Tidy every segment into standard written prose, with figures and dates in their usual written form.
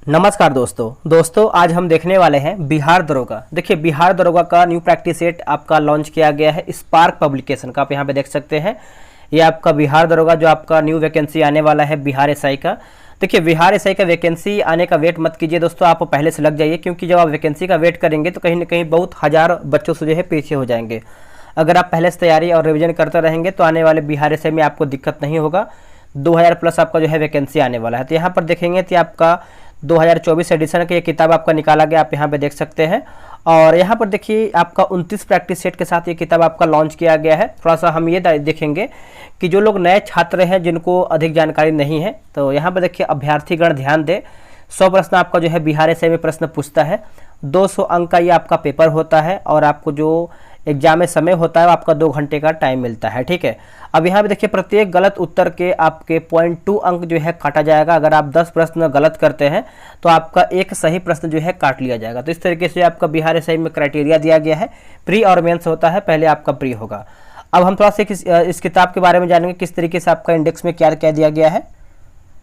नमस्कार दोस्तों आज हम देखने वाले हैं बिहार दरोगा। देखिए बिहार दरोगा का न्यू प्रैक्टिस सेट आपका लॉन्च किया गया है स्पार्क पब्लिकेशन का। आप यहाँ पे देख सकते हैं ये आपका बिहार दरोगा जो आपका न्यू वैकेंसी आने वाला है बिहार एसआई का। देखिए बिहार एसआई का वैकेंसी आने का वेट मत कीजिए दोस्तों, आप पहले से लग जाइए, क्योंकि जब आप वैकेंसी का वेट करेंगे तो कहीं ना कहीं बहुत हज़ार बच्चों से जो है पीछे हो जाएंगे। अगर आप पहले से तैयारी और रिविजन करते रहेंगे तो आने वाले बिहार एसआई में आपको दिक्कत नहीं होगा। 2000 प्लस आपका जो है वैकेंसी आने वाला है। तो यहाँ पर देखेंगे तो आपका 2024 एडिशन का ये किताब आपका निकाला गया, आप यहाँ पे देख सकते हैं। और यहाँ पर देखिए आपका 29 प्रैक्टिस सेट के साथ ये किताब आपका लॉन्च किया गया है। थोड़ा सा हम ये देखेंगे कि जो लोग नए छात्र हैं जिनको अधिक जानकारी नहीं है, तो यहाँ पर देखिए अभ्यर्थीगण ध्यान दे। 100 प्रश्न आपका जो है बिहार एसआई में प्रश्न पूछता है। 200 अंक का ये आपका पेपर होता है और आपको जो एग्जाम में समय होता है आपका 2 घंटे का टाइम मिलता है। ठीक है, अब यहाँ पे देखिए प्रत्येक गलत उत्तर के आपके 0.2 अंक जो है काटा जाएगा। अगर आप 10 प्रश्न गलत करते हैं तो आपका एक सही प्रश्न जो है काट लिया जाएगा। तो इस तरीके से आपका बिहार एसआई में क्राइटेरिया दिया गया है। प्री और मेंस होता है, पहले आपका प्री होगा। अब हम थोड़ा सा इस किताब के बारे में जानेंगे किस तरीके से आपका इंडेक्स में क्या क्या दिया गया है।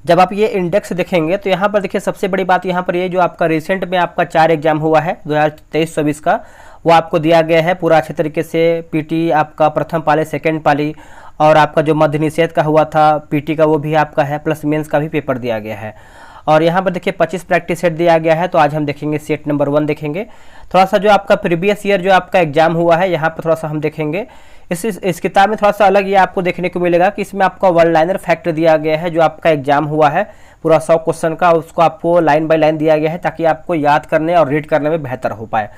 जब आप ये इंडेक्स देखेंगे तो यहाँ पर देखिए सबसे बड़ी बात यहाँ पर ये जो आपका रिसेंट में आपका 4 एग्जाम हुआ है 2023-24 का, वो आपको दिया गया है पूरा अच्छे तरीके से। पीटी आपका प्रथम पाली, सेकंड पाली, और आपका जो मध्य निषेध का हुआ था पीटी का वो भी आपका है, प्लस मेंस का भी पेपर दिया गया है। और यहाँ पर देखिए 25 प्रैक्टिस सेट दिया गया है। तो आज हम देखेंगे सेट नंबर 1 देखेंगे। थोड़ा सा जो आपका प्रीवियस ईयर जो आपका एग्जाम हुआ है यहाँ पर थोड़ा सा हम देखेंगे। इस किताब में थोड़ा सा अलग ये आपको देखने को मिलेगा कि इसमें आपका वन लाइनर फैक्ट दिया गया है। जो आपका एग्जाम हुआ है पूरा 100 क्वेश्चन का, उसको आपको लाइन बाय लाइन दिया गया है ताकि आपको याद करने और रीड करने में बेहतर हो पाए।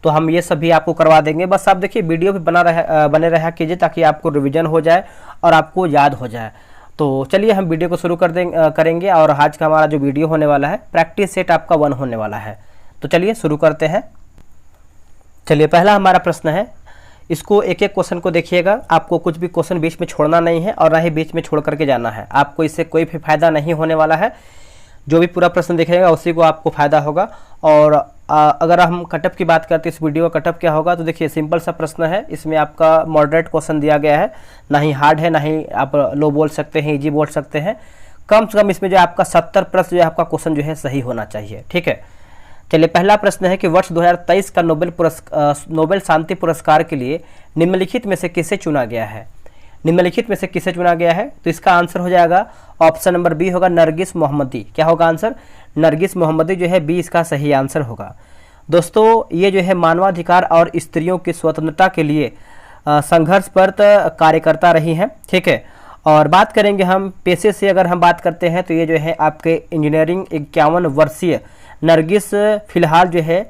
तो हम ये सभी आपको करवा देंगे। बस आप देखिए वीडियो भी बने रहा कीजिए ताकि आपको रिवीजन हो जाए और आपको याद हो जाए। तो चलिए हम वीडियो को शुरू करेंगे। और आज का हमारा जो वीडियो होने वाला है प्रैक्टिस सेट आपका 1 होने वाला है। तो चलिए शुरू करते हैं। चलिए पहला हमारा प्रश्न है, इसको एक एक क्वेश्चन को देखिएगा। आपको कुछ भी क्वेश्चन बीच में छोड़ना नहीं है और ना ही बीच में छोड़ करके जाना है। आपको इससे कोई भी फायदा नहीं होने वाला है। जो भी पूरा प्रश्न देखेगा उसी को आपको फायदा होगा। और अगर हम कटअप की बात करते हैं इस वीडियो का कटअप क्या होगा, तो देखिए सिंपल सा प्रश्न है। इसमें आपका मॉडरेट क्वेश्चन दिया गया है, ना ही हार्ड है ना ही आप लो बोल सकते हैं, इजी बोल सकते हैं। कम से कम इसमें जो आपका 70 प्रश्न जो है आपका क्वेश्चन जो है सही होना चाहिए। ठीक है, चलिए पहला प्रश्न है कि वर्ष 2023 का नोबेल शांति पुरस्कार के लिए निम्नलिखित में से किसे चुना गया है। निम्नलिखित में से किसे चुना गया है, तो इसका आंसर हो जाएगा ऑप्शन नंबर बी होगा नरगिस मोहम्मदी। क्या होगा आंसर, नरगिस मोहम्मदी जो है बी इसका सही आंसर होगा। दोस्तों ये जो है मानवाधिकार और स्त्रियों की स्वतंत्रता के लिए संघर्षरत कार्यकर्ता रही हैं। ठीक है, और बात करेंगे हम पेशे से, अगर हम बात करते हैं तो ये जो है आपके इंजीनियरिंग 51 वर्षीय नरगिस फिलहाल जो है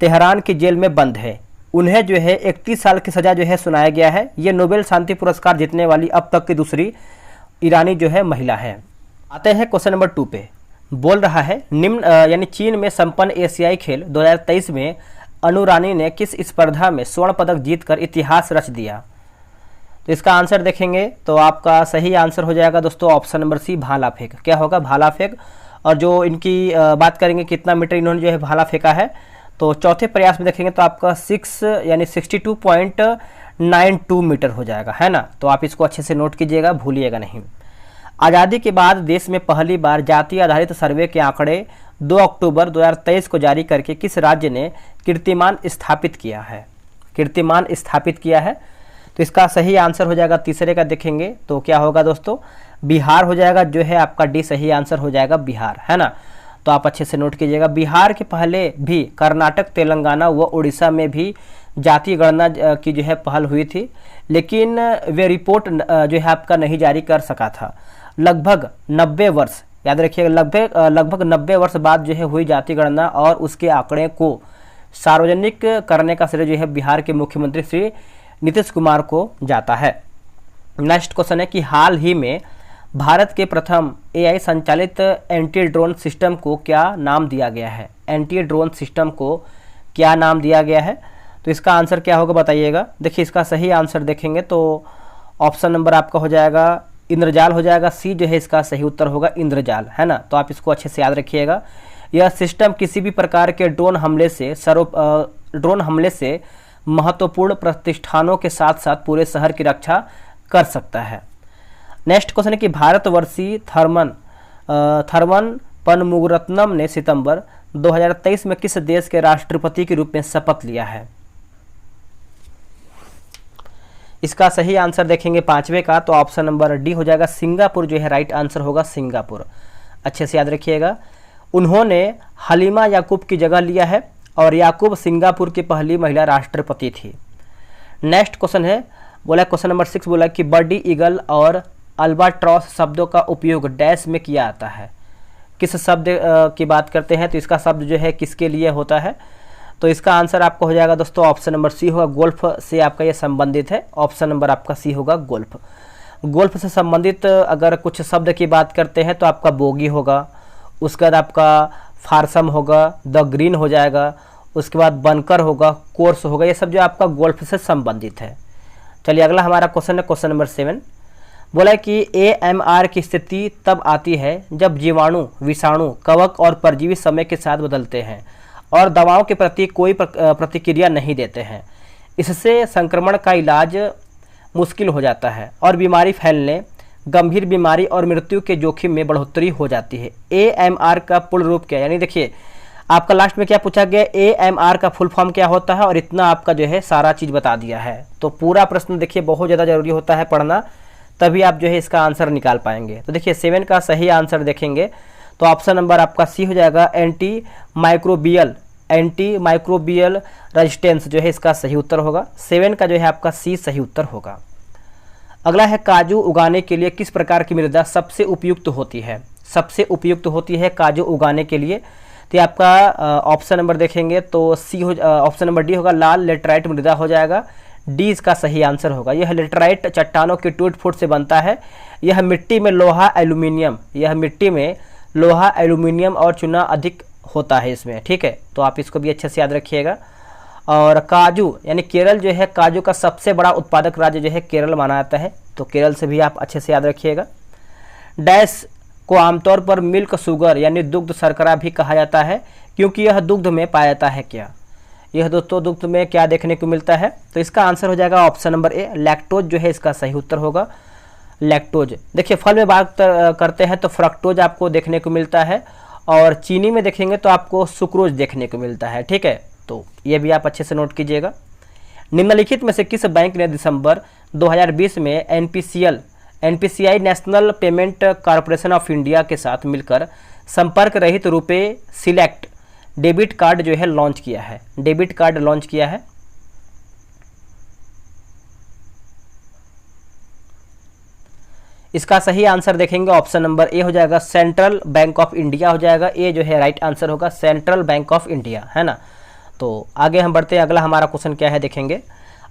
तेहरान की जेल में बंद है। उन्हें जो है 31 साल की सज़ा जो है सुनाया गया है। ये नोबेल शांति पुरस्कार जीतने वाली अब तक की दूसरी ईरानी जो है महिला है। आते हैं क्वेश्चन नंबर 2 पे। बोल रहा है निम्न यानी चीन में संपन्न एशियाई खेल 2023 में अनु रानी ने किस स्पर्धा में स्वर्ण पदक जीतकर इतिहास रच दिया। तो इसका आंसर देखेंगे तो आपका सही आंसर हो जाएगा दोस्तों ऑप्शन नंबर सी भाला फेंक। क्या होगा, भाला फेंक। और जो इनकी बात करेंगे कितना मीटर इन्होंने जो है भाला फेंका है, तो चौथे प्रयास में देखेंगे तो आपका 62.92 मीटर हो जाएगा, है ना। तो आप इसको अच्छे से नोट कीजिएगा, भूलिएगा नहीं। आज़ादी के बाद देश में पहली बार जाति आधारित सर्वे के आंकड़े 2 अक्टूबर 2023 को जारी करके किस राज्य ने कीर्तिमान स्थापित किया है। कीर्तिमान स्थापित किया है, तो इसका सही आंसर हो जाएगा तीसरे का देखेंगे तो क्या होगा दोस्तों, बिहार हो जाएगा। जो है आपका डी सही आंसर हो जाएगा बिहार, है ना। तो आप अच्छे से नोट कीजिएगा। बिहार के पहले भी कर्नाटक, तेलंगाना व उड़ीसा में भी जातीय गणना की जो है पहल हुई थी, लेकिन वे रिपोर्ट जो है आपका नहीं जारी कर सका था। लगभग 90 वर्ष, याद रखिएगा, लगभग 90 वर्ष बाद जो है हुई जातीय गणना और उसके आंकड़े को सार्वजनिक करने का श्रेय जो है बिहार के मुख्यमंत्री श्री नीतीश कुमार को जाता है। नेक्स्ट क्वेश्चन है कि हाल ही में भारत के प्रथम एआई संचालित एंटी ड्रोन सिस्टम को क्या नाम दिया गया है। एंटी ड्रोन सिस्टम को क्या नाम दिया गया है, तो इसका आंसर क्या होगा बताइएगा। देखिए इसका सही आंसर देखेंगे तो ऑप्शन नंबर आपका हो जाएगा इंद्रजाल हो जाएगा। सी जो है इसका सही उत्तर होगा इंद्रजाल, है ना। तो आप इसको अच्छे से याद रखिएगा। यह सिस्टम किसी भी प्रकार के ड्रोन हमले से महत्वपूर्ण प्रतिष्ठानों के साथ साथ पूरे शहर की रक्षा कर सकता है। नेक्स्ट क्वेश्चन है कि भारतवर्षीय थर्मन पनमुगरत्नम ने सितंबर 2023 में किस देश के राष्ट्रपति के रूप में शपथ लिया है? इसका सही आंसर देखेंगे पांचवे का, तो ऑप्शन नंबर डी हो जाएगा सिंगापुर जो है राइट आंसर होगा, सिंगापुर। अच्छे से याद रखिएगा। उन्होंने हलीमा याकूब की जगह लिया है और याकूब सिंगापुर की पहली महिला राष्ट्रपति थी। नेक्स्ट क्वेश्चन है, बोला क्वेश्चन नंबर 6 बोला कि बर्डी ईगल और अल्बाट्रॉस शब्दों का उपयोग डैश में किया जाता है। किस शब्द की बात करते हैं, तो इसका शब्द जो है किसके लिए होता है? तो इसका आंसर आपका हो जाएगा दोस्तों ऑप्शन नंबर सी होगा, गोल्फ से आपका ये संबंधित है। ऑप्शन नंबर आपका सी होगा, गोल्फ। गोल्फ से संबंधित अगर कुछ शब्द की बात करते हैं तो आपका बोगी होगा, उसके बाद आपका फारसम होगा, द ग्रीन हो जाएगा, उसके बाद बनकर होगा, कोर्स होगा, ये सब जो आपका गोल्फ से संबंधित है। चलिए अगला हमारा क्वेश्चन है क्वेश्चन नंबर 7। बोला कि AMR की स्थिति तब आती है जब जीवाणु, विषाणु, कवक और परजीवी समय के साथ बदलते हैं और दवाओं के प्रति कोई प्रतिक्रिया नहीं देते हैं। इससे संक्रमण का इलाज मुश्किल हो जाता है और बीमारी फैलने, गंभीर बीमारी और मृत्यु के जोखिम में बढ़ोतरी हो जाती है। AMR का पूर्ण रूप क्या है? यानी देखिए आपका लास्ट में क्या पूछा गया, AMR का फुल फॉर्म क्या होता है, और इतना आपका जो है सारा चीज़ बता दिया है। तो पूरा प्रश्न देखिए बहुत ज़्यादा जरूरी होता है पढ़ना, तभी आप जो है इसका आंसर निकाल पाएंगे। तो देखिए 7 का सही आंसर देखेंगे तो ऑप्शन नंबर आपका सी हो जाएगा, एंटी माइक्रोबियल रेजिस्टेंस जो है इसका सही उत्तर होगा। 7 का जो है आपका सी सही उत्तर होगा। अगला है, काजू उगाने के लिए किस प्रकार की मृदा सबसे उपयुक्त होती है? सबसे उपयुक्त होती है काजू उगाने के लिए, तो आपका ऑप्शन नंबर देखेंगे तो सी हो, ऑप्शन नंबर डी होगा, लाल लेटराइट मृदा हो जाएगा। डी इसका सही आंसर होगा। यह लेटराइट चट्टानों के टूट फूट से बनता है। यह मिट्टी में लोहा एल्यूमिनियम और चूना अधिक होता है इसमें, ठीक है। तो आप इसको भी अच्छे से याद रखिएगा। और काजू यानी केरल जो है काजू का सबसे बड़ा उत्पादक राज्य जो है केरल माना जाता है, तो केरल से भी आप अच्छे से याद रखिएगा। डैश को आमतौर पर मिल्क शुगर यानी दुग्ध शर्करा भी कहा जाता है क्योंकि यह दुग्ध में पाया जाता है। क्या यह दोस्तों दुग्ध में क्या देखने को मिलता है? तो इसका आंसर हो जाएगा ऑप्शन नंबर ए, लैक्टोज जो है इसका सही उत्तर होगा, लैक्टोज। देखिए फल में बात करते हैं तो फ्रक्टोज आपको देखने को मिलता है और चीनी में देखेंगे तो आपको सुक्रोज देखने को मिलता है, ठीक है। तो ये भी आप अच्छे से नोट कीजिएगा। निम्नलिखित में से किस बैंक ने दिसंबर 2020 में NPCI national payment corporation of India के साथ मिलकर संपर्क रहित रुपए सिलेक्ट डेबिट कार्ड जो है लॉन्च किया है? डेबिट कार्ड लॉन्च किया है। इसका सही आंसर देखेंगे ऑप्शन नंबर ए हो जाएगा, सेंट्रल बैंक ऑफ इंडिया हो जाएगा। ए जो है राइट आंसर होगा, सेंट्रल बैंक ऑफ इंडिया, है ना। तो आगे हम बढ़ते हैं। अगला हमारा क्वेश्चन क्या है देखेंगे।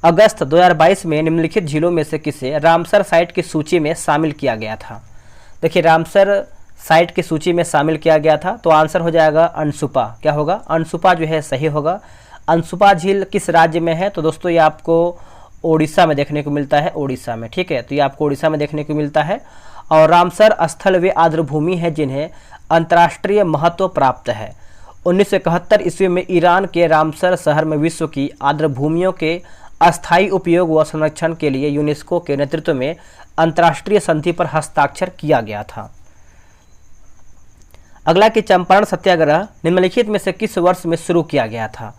अगस्त 2022 में निम्नलिखित झीलों में से किसे रामसर साइट की सूची में शामिल किया गया था? देखिए रामसर साइट की सूची में शामिल किया गया था, तो आंसर हो जाएगा अनसुपा। क्या होगा? अनसुपा जो है सही होगा। अनसुपा झील किस राज्य में है? तो दोस्तों ये आपको ओडिशा में देखने को मिलता है, ओडिशा में, ठीक है। तो ये आपको ओडिशा में देखने को मिलता है। और रामसर स्थल वे आर्द्रभूमि है जिन्हें अंतर्राष्ट्रीय महत्व प्राप्त है। 1971 ईस्वी में ईरान के रामसर शहर में विश्व की आर्द्रभूमियों के अस्थायी उपयोग व संरक्षण के लिए यूनेस्को के नेतृत्व में अंतर्राष्ट्रीय संधि पर हस्ताक्षर किया गया था। अगला कि चंपारण सत्याग्रह निम्नलिखित में से किस वर्ष में शुरू किया गया था?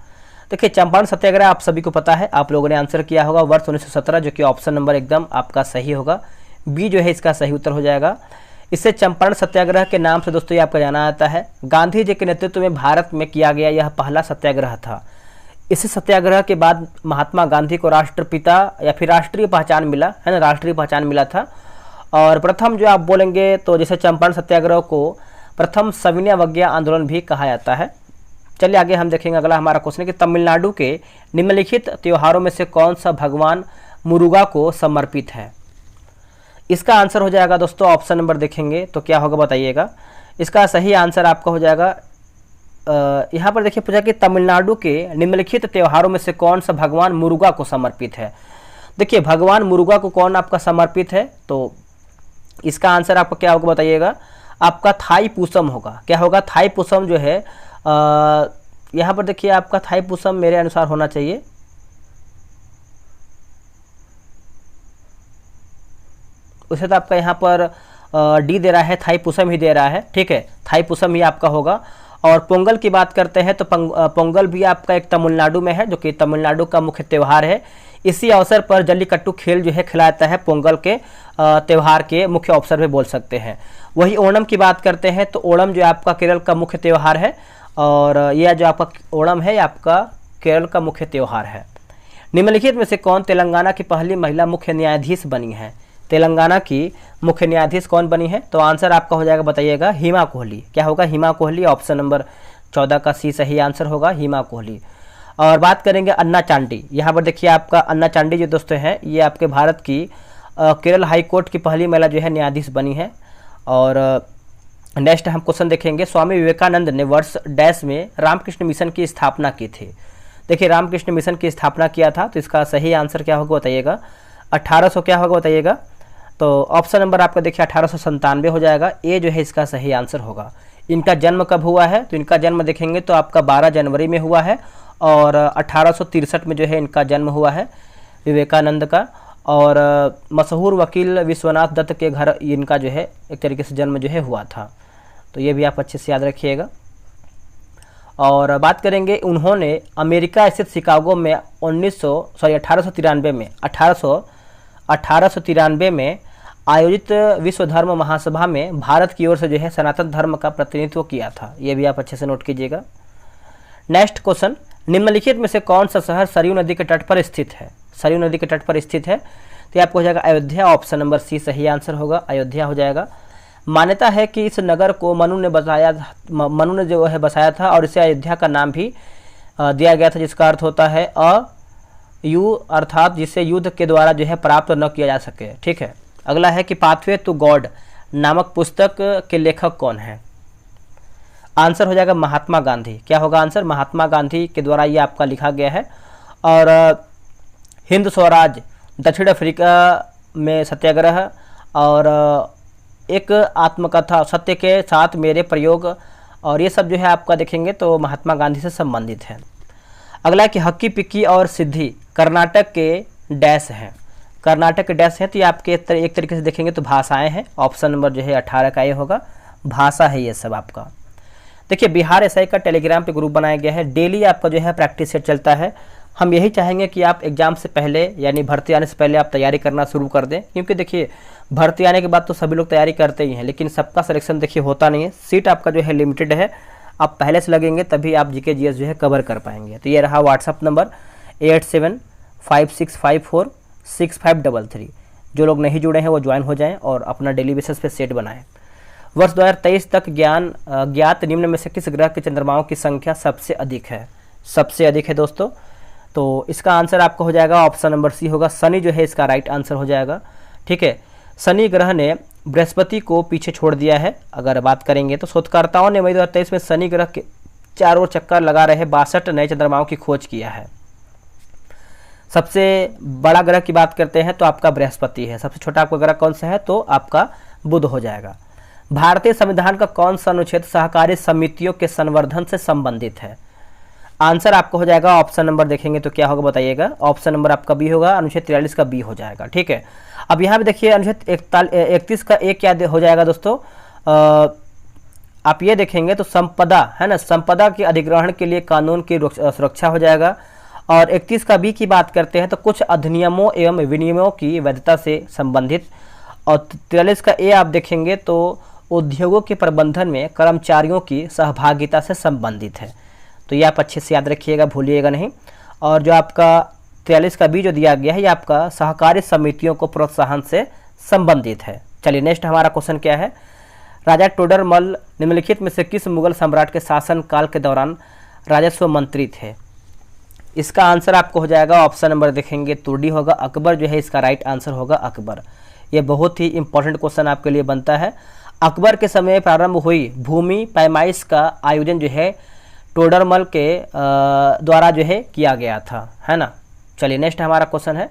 देखिए चंपारण सत्याग्रह आप सभी को पता है, आप लोगों ने आंसर किया होगा, वर्ष 1917, जो कि ऑप्शन नंबर एकदम आपका सही होगा, बी जो है इसका सही उत्तर हो जाएगा। इससे चंपारण सत्याग्रह के नाम से दोस्तों ये आपका जाना जाता है। गांधी जी के नेतृत्व में भारत में किया गया यह पहला सत्याग्रह था। इस सत्याग्रह के बाद महात्मा गांधी को राष्ट्रपिता या फिर राष्ट्रीय पहचान मिला, है ना, राष्ट्रीय पहचान मिला था। और प्रथम जो आप बोलेंगे तो जैसे चंपारण सत्याग्रह को प्रथम सविनय अवज्ञा आंदोलन भी कहा जाता है। चलिए आगे हम देखेंगे। अगला हमारा क्वेश्चन है कि तमिलनाडु के निम्नलिखित त्योहारों में से कौन सा भगवान मुरुगा को समर्पित है? इसका आंसर हो जाएगा दोस्तों ऑप्शन नंबर देखेंगे तो क्या होगा बताइएगा। इसका सही आंसर आपका हो जाएगा, यहाँ पर देखिए पूछा कि तमिलनाडु के निम्नलिखित त्योहारों में से कौन सा भगवान मुरुगा को समर्पित है। देखिए भगवान मुरुगा को कौन आपका समर्पित है, तो इसका आंसर आपका क्या होगा बताइएगा। आपका थाई पूसम होगा। क्या होगा? थाई पूसम जो है यहाँ पर देखिए आपका थाई पूसम मेरे अनुसार होना चाहिए, उसे तो आपका यहाँ पर डी दे रहा है, थाईपुसम ही दे रहा है, ठीक है, थाईपुसम ही आपका होगा। और पोंगल की बात करते हैं तो पोंगल भी आपका एक तमिलनाडु में है, जो कि तमिलनाडु का मुख्य त्यौहार है। इसी अवसर पर जल्लीकट्टू खेल जो है खिलाया जाता है, पोंगल के त्यौहार के मुख्य अवसर पे बोल सकते हैं। वही ओणम की बात करते हैं तो ओणम जो आपका केरल का मुख्य त्यौहार है, और यह जो आपका ओणम है आपका केरल का मुख्य त्यौहार है। निम्नलिखित में से कौन तेलंगाना की पहली महिला मुख्य न्यायाधीश बनी है? तेलंगाना की मुख्य न्यायाधीश कौन बनी है? तो आंसर आपका हो जाएगा, बताइएगा, हिमा कोहली। क्या होगा? हिमा कोहली। ऑप्शन नंबर 14 का सी सही आंसर होगा, हिमा कोहली। और बात करेंगे अन्ना चांडी। यहाँ पर देखिए आपका अन्ना चांडी जो दोस्तों हैं, ये आपके भारत की केरल हाई कोर्ट की पहली महिला जो है न्यायाधीश बनी है। और नेक्स्ट हम क्वेश्चन देखेंगे, स्वामी विवेकानंद ने वर्ष डैश में रामकृष्ण मिशन की स्थापना की थी। देखिए रामकृष्ण मिशन की स्थापना किया था, तो इसका सही आंसर क्या होगा बताइएगा? 1800 क्या होगा बताइएगा? तो ऑप्शन नंबर आपका देखिए 1897 हो जाएगा, ये जो है इसका सही आंसर होगा। इनका जन्म कब हुआ है? तो इनका जन्म देखेंगे तो आपका 12 जनवरी में हुआ है, और 1863 में जो है इनका जन्म हुआ है विवेकानंद का। और मशहूर वकील विश्वनाथ दत्त के घर इनका जो है एक तरीके से जन्म जो है हुआ था। तो ये भी आप अच्छे से याद रखिएगा। और बात करेंगे, उन्होंने अमेरिका स्थित शिकागो में 1893 में आयोजित विश्व धर्म महासभा में भारत की ओर से जो है सनातन धर्म का प्रतिनिधित्व किया था। ये भी आप अच्छे से नोट कीजिएगा। नेक्स्ट क्वेश्चन, निम्नलिखित में से कौन सा शहर सरयू नदी के तट पर स्थित है? सरयू नदी के तट पर स्थित है, तो आपको हो जाएगा अयोध्या। ऑप्शन नंबर सी सही आंसर होगा, अयोध्या हो जाएगा। मान्यता है कि इस नगर को मनु ने जो है बसाया था, और इसे अयोध्या का नाम भी दिया गया था, जिसका अर्थ होता है अयु, अर्थात जिसे युद्ध के द्वारा जो है प्राप्त न किया जा सके। ठीक है। अगला है कि पाथवे टू गॉड नामक पुस्तक के लेखक कौन है? आंसर हो जाएगा महात्मा गांधी। क्या होगा आंसर? महात्मा गांधी के द्वारा ये आपका लिखा गया है। और हिंद स्वराज, दक्षिण अफ्रीका में सत्याग्रह, और एक आत्मकथा, सत्य के साथ मेरे प्रयोग, और ये सब जो है आपका देखेंगे तो महात्मा गांधी से संबंधित है। अगला है कि हक्की पिक्की और सिद्धि कर्नाटक के डैश हैं। कर्नाटक के डैश है, तो ये आपके एक तरीके से देखेंगे तो भाषाएं हैं। ऑप्शन नंबर जो है 18 का ये होगा, भाषा है ये सब आपका। देखिए बिहार एसआई का टेलीग्राम पे ग्रुप बनाया गया है, डेली आपका जो है प्रैक्टिस सेट चलता है। हम यही चाहेंगे कि आप एग्जाम से पहले यानी भर्ती आने से पहले आप तैयारी करना शुरू कर दें, क्योंकि देखिए भर्ती आने के बाद तो सभी लोग तैयारी करते ही हैं, लेकिन सबका सिलेक्शन देखिए होता नहीं है। सीट आपका जो है लिमिटेड है, आप पहले से लगेंगे तभी आप जीके जीएस जो है कवर कर पाएंगे। तो ये रहा व्हाट्सअप नंबर 8756546533। जो लोग नहीं जुड़े हैं वो ज्वाइन हो जाएं और अपना डेली बेसिस पे सेट बनाएं। वर्ष 2023 तक ज्ञात निम्न में से किस ग्रह के चंद्रमाओं की संख्या सबसे अधिक है? सबसे अधिक है दोस्तों, तो इसका आंसर आपका हो जाएगा ऑप्शन नंबर सी होगा, शनि जो है इसका राइट आंसर हो जाएगा। ठीक है, शनि ग्रह ने बृहस्पति को पीछे छोड़ दिया है। अगर बात करेंगे तो शोधकर्ताओं ने मई 2023 में शनि ग्रह के चारों ओर चक्कर लगा रहे 62 नए चंद्रमाओं की खोज किया है। सबसे बड़ा ग्रह की बात करते हैं तो आपका बृहस्पति है। सबसे छोटा आपका ग्रह कौन सा है? तो आपका बुध हो जाएगा। भारतीय संविधान का कौन सा अनुच्छेद सहकारी समितियों के संवर्धन से संबंधित है? आंसर आपका हो जाएगा ऑप्शन नंबर देखेंगे तो क्या होगा बताइएगा? ऑप्शन नंबर आपका बी होगा, अनुच्छेद 43 का बी हो जाएगा। ठीक है, अब यहाँ पे देखिए अनुच्छेद 31 का एक क्या हो जाएगा दोस्तों? आप ये देखेंगे तो संपदा है ना, संपदा के अधिग्रहण के लिए कानून की सुरक्षा हो जाएगा। और 31 का बी की बात करते हैं तो कुछ अधिनियमों एवं विनियमों की वैधता से संबंधित। और 43 का ए आप देखेंगे तो उद्योगों के प्रबंधन में कर्मचारियों की सहभागिता से संबंधित है। तो ये आप अच्छे से याद रखिएगा, भूलिएगा नहीं। और जो आपका 43 का बी जो दिया गया है ये आपका सहकारी समितियों को प्रोत्साहन से संबंधित है। चलिए नेक्स्ट हमारा क्वेश्चन क्या है? राजा टोडरमल निम्नलिखित में से किस मुगल सम्राट के शासन काल के दौरान राजस्व मंत्री थे? इसका आंसर आपको हो जाएगा ऑप्शन नंबर देखेंगे तो डी होगा, अकबर जो है इसका राइट आंसर होगा, अकबर। ये बहुत ही इंपॉर्टेंट क्वेश्चन आपके लिए बनता है। अकबर के समय प्रारंभ हुई भूमि पैमाइश का आयोजन जो है टोडरमल के द्वारा जो है किया गया था, है ना। चलिए नेक्स्ट हमारा क्वेश्चन है,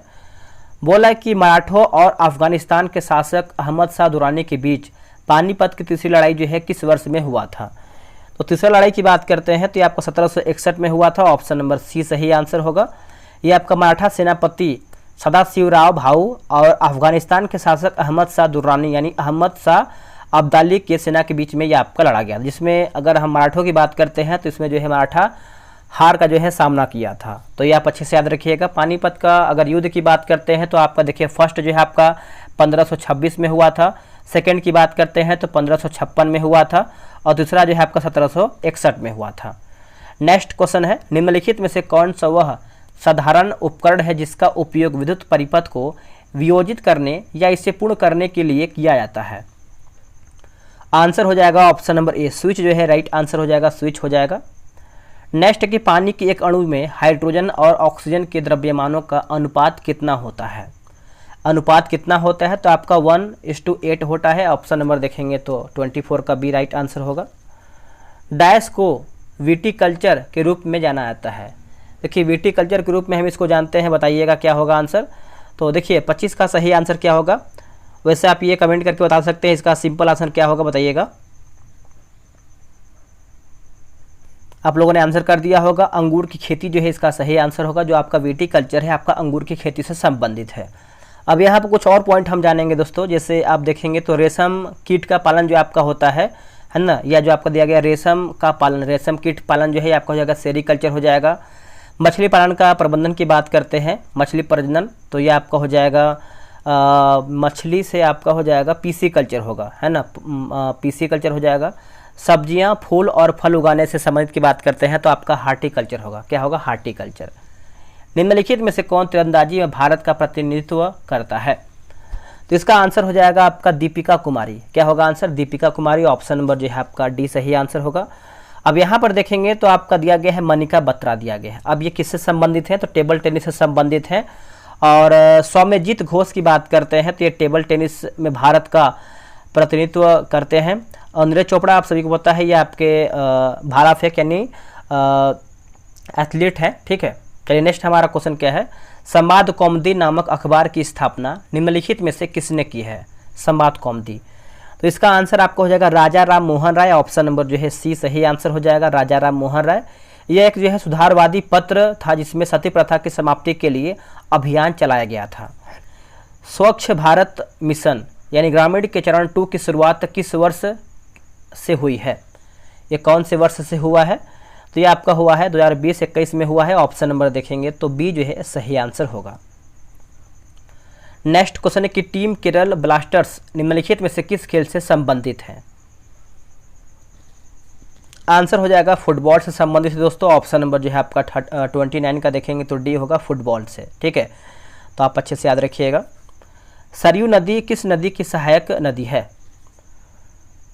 बोला कि मराठों और अफगानिस्तान के शासक अहमद शाह दुरानी के बीच पानीपत की तीसरी लड़ाई जो है किस वर्ष में हुआ था? तो तीसरी लड़ाई की बात करते हैं तो ये आपका 1761 में हुआ था। ऑप्शन नंबर सी सही आंसर होगा। ये आपका मराठा सेनापति सदाशिवराव भाऊ और अफगानिस्तान के शासक अहमद शाह दुर्रानी यानी अहमद शाह अब्दाली के सेना के बीच में ये आपका लड़ा गया, जिसमें अगर हम मराठों की बात करते हैं तो इसमें जो है मराठा हार का जो है सामना किया था। तो ये आप अच्छे से याद रखिएगा। पानीपत का अगर युद्ध की बात करते हैं तो आपका देखिए फर्स्ट जो है आपका 1526 में हुआ था, सेकंड की बात करते हैं तो 1556 में हुआ था, और दूसरा जो है आपका 1761 में हुआ था। नेक्स्ट क्वेश्चन है, निम्नलिखित में से कौन सा वह साधारण उपकरण है जिसका उपयोग विद्युत परिपथ को वियोजित करने या इसे पूर्ण करने के लिए किया जाता है? आंसर हो जाएगा ऑप्शन नंबर ए, स्विच जो है राइट आंसर हो जाएगा, स्विच हो जाएगा। नेक्स्ट कि पानी के एक अणु में हाइड्रोजन और ऑक्सीजन के द्रव्यमानों का अनुपात कितना होता है? अनुपात कितना होता है? तो आपका 1:8 होता है। ऑप्शन नंबर देखेंगे तो 24 का बी राइट आंसर होगा। डैश को विटीकल्चर के रूप में जाना जाता है। देखिए विटीकल्चर के रूप में हम इसको जानते हैं, बताइएगा क्या होगा आंसर। तो देखिए 25 का सही आंसर क्या होगा? वैसे आप ये कमेंट करके बता सकते हैं इसका सिंपल आंसर क्या होगा, बताइएगा। आप लोगों ने आंसर कर दिया होगा, अंगूर की खेती जो है इसका सही आंसर होगा। जो आपका विटीकल्चर है आपका अंगूर की खेती से संबंधित है। अब यहाँ पर कुछ और पॉइंट हम जानेंगे दोस्तों। जैसे आप देखेंगे तो रेशम कीट का पालन जो आपका होता है ना, या जो आपका दिया गया रेशम का पालन, रेशम कीट पालन जो है आपका हो जाएगा सेरीकल्चर हो जाएगा। मछली पालन का प्रबंधन की बात करते हैं, मछली प्रजनन, तो ये आपका हो जाएगा मछली से आपका हो जाएगा पीसी कल्चर होगा, है ना, पीसी कल्चर हो जाएगा। सब्जियां, फूल और फल उगाने से संबंधित की बात करते हैं तो आपका हार्टिकल्चर होगा। क्या होगा? हार्टिकल्चर। निम्नलिखित में से कौन तीरंदाजी में भारत का प्रतिनिधित्व करता है? तो इसका आंसर हो जाएगा आपका दीपिका कुमारी। क्या होगा answer? Deepika Kumari. Option number जो है आपका डी सही आंसर होगा। अब यहाँ पर देखेंगे तो आपका दिया गया है मनिका बत्रा दिया गया है। अब ये किससे संबंधित है? तो टेबल टेनिस से संबंधित है। और सौम्यजीत घोष की बात करते हैं तो ये टेबल टेनिस में भारत का प्रतिनिधित्व करते हैं। और नीरज चोपड़ा आप सभी को पता है ये आपके भाला फेंक यानी एथलीट है, ठीक है। चलिए नेक्स्ट हमारा क्वेश्चन क्या है, संवाद कौमुदी नामक अखबार की स्थापना निम्नलिखित में से किसने की है? संवाद कौमुदी, तो इसका आंसर आपको हो जाएगा राजा राम मोहन राय। ऑप्शन नंबर जो है सी सही आंसर हो जाएगा, राजा राम मोहन राय। यह एक जो है सुधारवादी पत्र था जिसमें सती प्रथा की समाप्ति के लिए अभियान चलाया गया था। स्वच्छ भारत मिशन यानी ग्रामीण के चरण 2 की शुरुआत किस वर्ष से हुई है? ये कौन से वर्ष से हुआ है? तो ये आपका हुआ है 2020-21 में हुआ है। ऑप्शन नंबर देखेंगे तो बी जो है सही आंसर होगा। नेक्स्ट क्वेश्चन है कि टीम केरल ब्लास्टर्स निम्नलिखित में से किस खेल से संबंधित है? आंसर हो जाएगा फुटबॉल से संबंधित है दोस्तों। ऑप्शन नंबर जो है आपका 29 का देखेंगे तो डी होगा, फुटबॉल से, ठीक है। तो आप अच्छे से याद रखिएगा। सरयू नदी किस नदी की सहायक नदी है?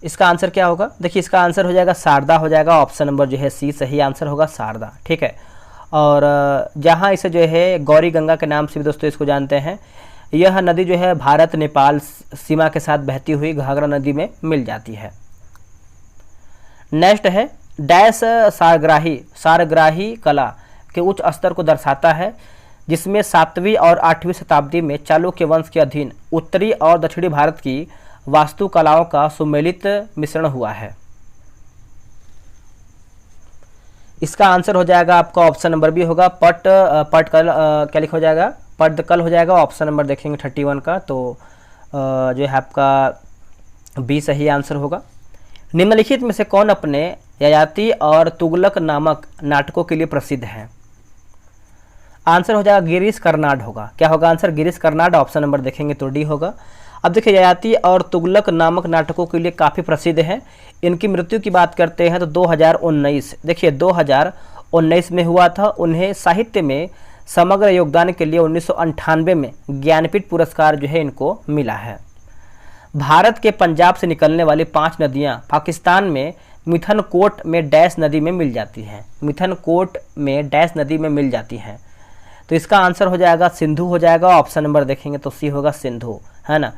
इसका आंसर क्या होगा? देखिए इसका आंसर हो जाएगा शारदा हो जाएगा। ऑप्शन नंबर जो है सी सही आंसर होगा, शारदा, ठीक है। और जहाँ इसे जो है गौरी गंगा के नाम से भी दोस्तों इसको जानते हैं, यह नदी जो है भारत नेपाल सीमा के साथ बहती हुई घाघरा नदी में मिल जाती है। नेक्स्ट है डैश सारग्राही कला के उच्च स्तर को दर्शाता है जिसमें 7वीं और 8वीं शताब्दी में चालुक्य वंश के अधीन उत्तरी और दक्षिणी भारत की वास्तुकलाओं का सुमेलित मिश्रण हुआ है। इसका आंसर हो जाएगा आपका ऑप्शन नंबर बी होगा, पटकल क्या लिखा हो जाएगा? पटदकल हो जाएगा। ऑप्शन नंबर देखेंगे 31 का, तो जो है आपका बी सही आंसर होगा। निम्नलिखित में से कौन अपने ययाति और तुगलक नामक नाटकों के लिए प्रसिद्ध है? आंसर हो जाएगा गिरीश कर्नाड होगा। क्या होगा answer? Girish Karnad. Option number देखेंगे तो डी होगा। अब देखिए ययाति और तुगलक नामक नाटकों के लिए काफ़ी प्रसिद्ध हैं। इनकी मृत्यु की बात करते हैं तो 2019, देखिए 2019 में हुआ था। उन्हें साहित्य में समग्र योगदान के लिए 1998 में ज्ञानपीठ पुरस्कार जो है इनको मिला है। भारत के पंजाब से निकलने वाली 5 नदियां पाकिस्तान में मिथनकोट में डैश नदी में मिल जाती हैं। मिथनकोट में डैश नदी में मिल जाती हैं। तो इसका आंसर हो जाएगा सिंधु हो जाएगा। ऑप्शन नंबर देखेंगे तो सी होगा, सिंधु, है ना।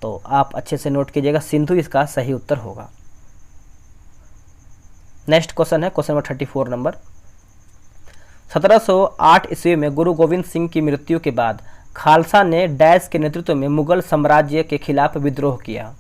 तो आप अच्छे से नोट कीजिएगा, सिंधु इसका सही उत्तर होगा। नेक्स्ट क्वेश्चन है क्वेश्चन नंबर 34 नंबर। 1708 ईस्वी में गुरु गोविंद सिंह की मृत्यु के बाद खालसा ने डैश के नेतृत्व में मुगल साम्राज्य के खिलाफ विद्रोह किया।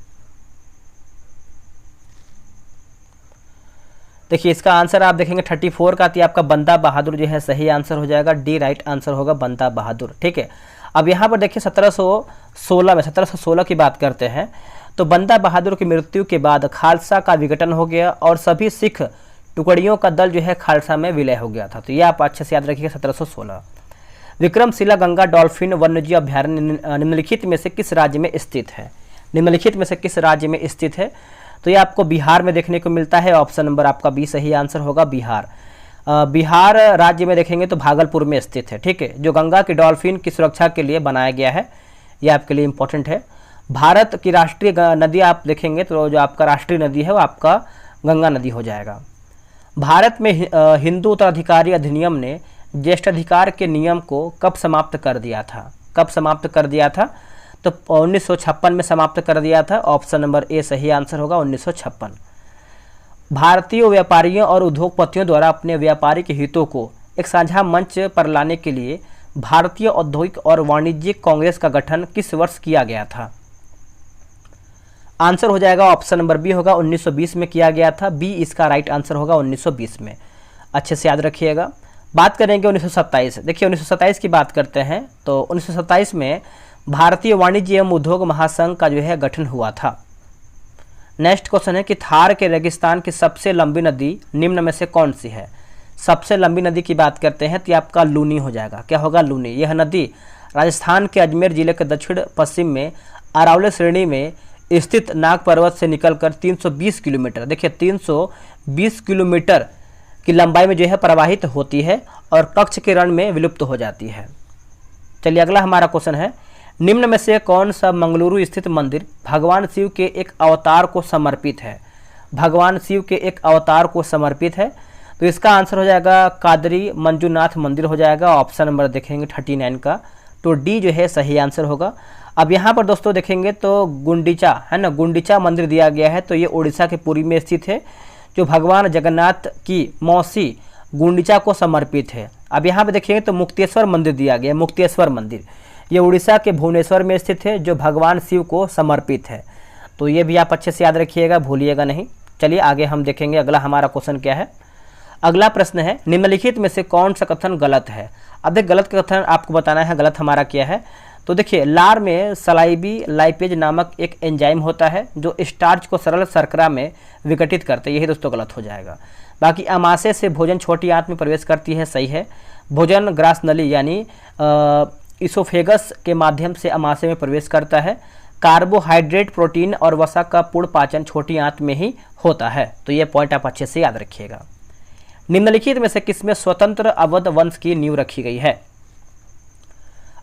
देखिए इसका आंसर आप देखेंगे 34 का, तो आपका बंदा बहादुर जो है सही आंसर हो जाएगा, डी राइट आंसर होगा, बंदा बहादुर, ठीक है। अब यहाँ पर देखिए 1716 की बात करते हैं तो बंदा बहादुर की मृत्यु के बाद खालसा का विघटन हो गया और सभी सिख टुकड़ियों का दल जो है खालसा में विलय हो गया था। तो यह आप अच्छे से याद रखिएगा 1716। विक्रमशिला गंगा डॉल्फिन वन्यजीव अभ्यारण्य निम्नलिखित में से किस राज्य में स्थित है? निम्नलिखित में से किस राज्य में स्थित है? तो ये आपको बिहार में देखने को मिलता है। ऑप्शन नंबर आपका बी सही आंसर होगा, बिहार। बिहार राज्य में देखेंगे तो भागलपुर में स्थित है, ठीक है, जो गंगा की डॉल्फिन की सुरक्षा के लिए बनाया गया है। ये आपके लिए इंपॉर्टेंट है। भारत की राष्ट्रीय नदी आप देखेंगे तो जो आपका राष्ट्रीय नदी है वो आपका गंगा नदी हो जाएगा। भारत में हिंदू उत्तराधिकारी अधिनियम ने ज्येष्ठाधिकार के नियम को कब समाप्त कर दिया था? कब समाप्त कर दिया था? तो 1956 में समाप्त कर दिया था। ऑप्शन नंबर ए सही आंसर होगा, 1956। भारतीय व्यापारियों और उद्योगपतियों द्वारा अपने व्यापारिक हितों को एक साझा मंच पर लाने के लिए भारतीय औद्योगिक और वाणिज्यिक कांग्रेस का गठन किस वर्ष किया गया था? आंसर हो जाएगा ऑप्शन नंबर बी होगा, 1920 में किया गया था। बी इसका राइट आंसर होगा, 1920 में। अच्छे से याद रखिएगा। बात करेंगे 1927। देखिए 1927 की बात करते हैं तो 1927 में भारतीय वाणिज्य एवं उद्योग महासंघ का जो है गठन हुआ था। नेक्स्ट क्वेश्चन है कि थार के रेगिस्तान की सबसे लंबी नदी निम्न में से कौन सी है? सबसे लंबी नदी की बात करते हैं तो ये आपका लूनी हो जाएगा। क्या होगा? लूनी। यह नदी राजस्थान के अजमेर जिले के दक्षिण पश्चिम में अरावली श्रेणी में स्थित नाग पर्वत से निकलकर 320 किलोमीटर, देखिए 320 किलोमीटर की लंबाई में जो है प्रवाहित होती है और कच्छ के रण में विलुप्त हो जाती है। चलिए अगला हमारा क्वेश्चन है, निम्न में से कौन सा मंगलुरु स्थित मंदिर भगवान शिव के एक अवतार को समर्पित है? भगवान शिव के एक अवतार को समर्पित है। तो इसका आंसर हो जाएगा कादरी मंजूनाथ मंदिर हो जाएगा। ऑप्शन नंबर देखेंगे 39 का, तो डी जो है सही आंसर होगा। अब यहाँ पर दोस्तों देखेंगे तो गुंडीचा है ना, गुंडीचा मंदिर दिया गया है। तो ये उड़ीसा के पुरी में स्थित है, जो भगवान जगन्नाथ की मौसी गुंडीचा को समर्पित है। अब यहाँ पे देखेंगे तो मुक्तेश्वर मंदिर दिया गया है। मुक्तेश्वर मंदिर ये उड़ीसा के भुवनेश्वर में स्थित है, जो भगवान शिव को समर्पित है। तो ये भी आप अच्छे से याद रखिएगा, भूलिएगा नहीं। चलिए आगे हम देखेंगे अगला हमारा क्वेश्चन क्या है। अगला प्रश्न है, निम्नलिखित में से कौन सा कथन गलत है? अब देख गलत कथन आपको बताना है, गलत हमारा क्या है। तो देखिए लार में सलाइबी लाइपेज नामक एक एंजाइम होता है जो स्टार्च को सरल शर्करा में विघटित करते हैं। यही दोस्तों गलत हो जाएगा। बाकी अमाशय से भोजन छोटी आंत में प्रवेश करती है, सही है। भोजन ग्रास नली यानी इसोफेगस के माध्यम से अमाशय में प्रवेश करता है। कार्बोहाइड्रेट, प्रोटीन और वसा का पूर्ण पाचन छोटी आंत में ही होता है। तो ये पॉइंट आप अच्छे से याद रखिएगा। निम्नलिखित में से किसमें स्वतंत्र अवध वंश की नींव रखी गई है?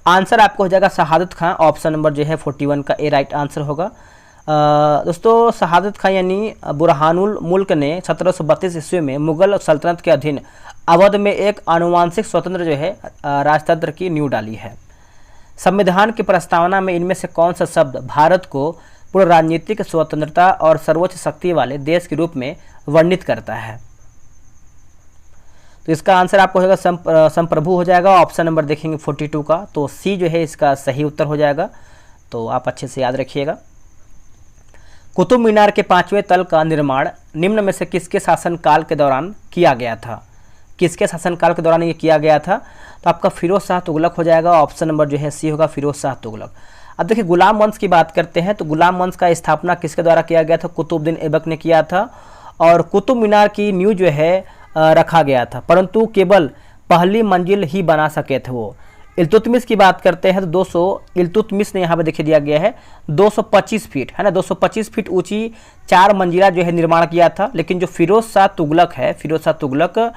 आंसर आपको हो जाएगा शहादत खां। ऑप्शन नंबर जो है 41 का ए राइट आंसर होगा। दोस्तों शहादत खां यानी बुरहानुल मुल्क ने 1732 ईस्वी में मुगल सल्तनत के अधीन अवध में एक आनुवांशिक स्वतंत्र जो है राजतंत्र की नींव डाली है। संविधान की प्रस्तावना में इनमें से कौन सा शब्द भारत को पूर्ण राजनीतिक स्वतंत्रता और सर्वोच्च शक्ति वाले देश के रूप में वर्णित करता है? तो इसका आंसर आपको होगा संप्रभु हो जाएगा। ऑप्शन नंबर देखेंगे 42 का, तो सी जो है इसका सही उत्तर हो जाएगा। तो आप अच्छे से याद रखिएगा। कुतुब मीनार के 5वें तल का निर्माण निम्न में से किसके शासनकाल के दौरान किया गया था? किसके शासनकाल के दौरान ये किया गया था? तो आपका फिरोज शाह तुगलक हो जाएगा। ऑप्शन नंबर जो है सी होगा, फिरोज शाह तुगलक। अब देखिए गुलाम वंश की बात करते हैं तो गुलाम वंश का स्थापना किसके द्वारा किया गया था? कुतुबुद्दीन ऐबक ने किया था। और कुतुब मीनार की नींव जो है रखा गया था, परंतु केवल पहली मंजिल ही बना सके थे वो। इल्तुतमिश की बात करते हैं तो 200 इल्तुतमिश ने यहाँ पे देखिए दिया गया है 225 फीट है ना, 225 फीट ऊंची 4 मंजिला जो है निर्माण किया था। लेकिन जो फिरोज शाह तुगलक है, फिरोज शाह तुगलक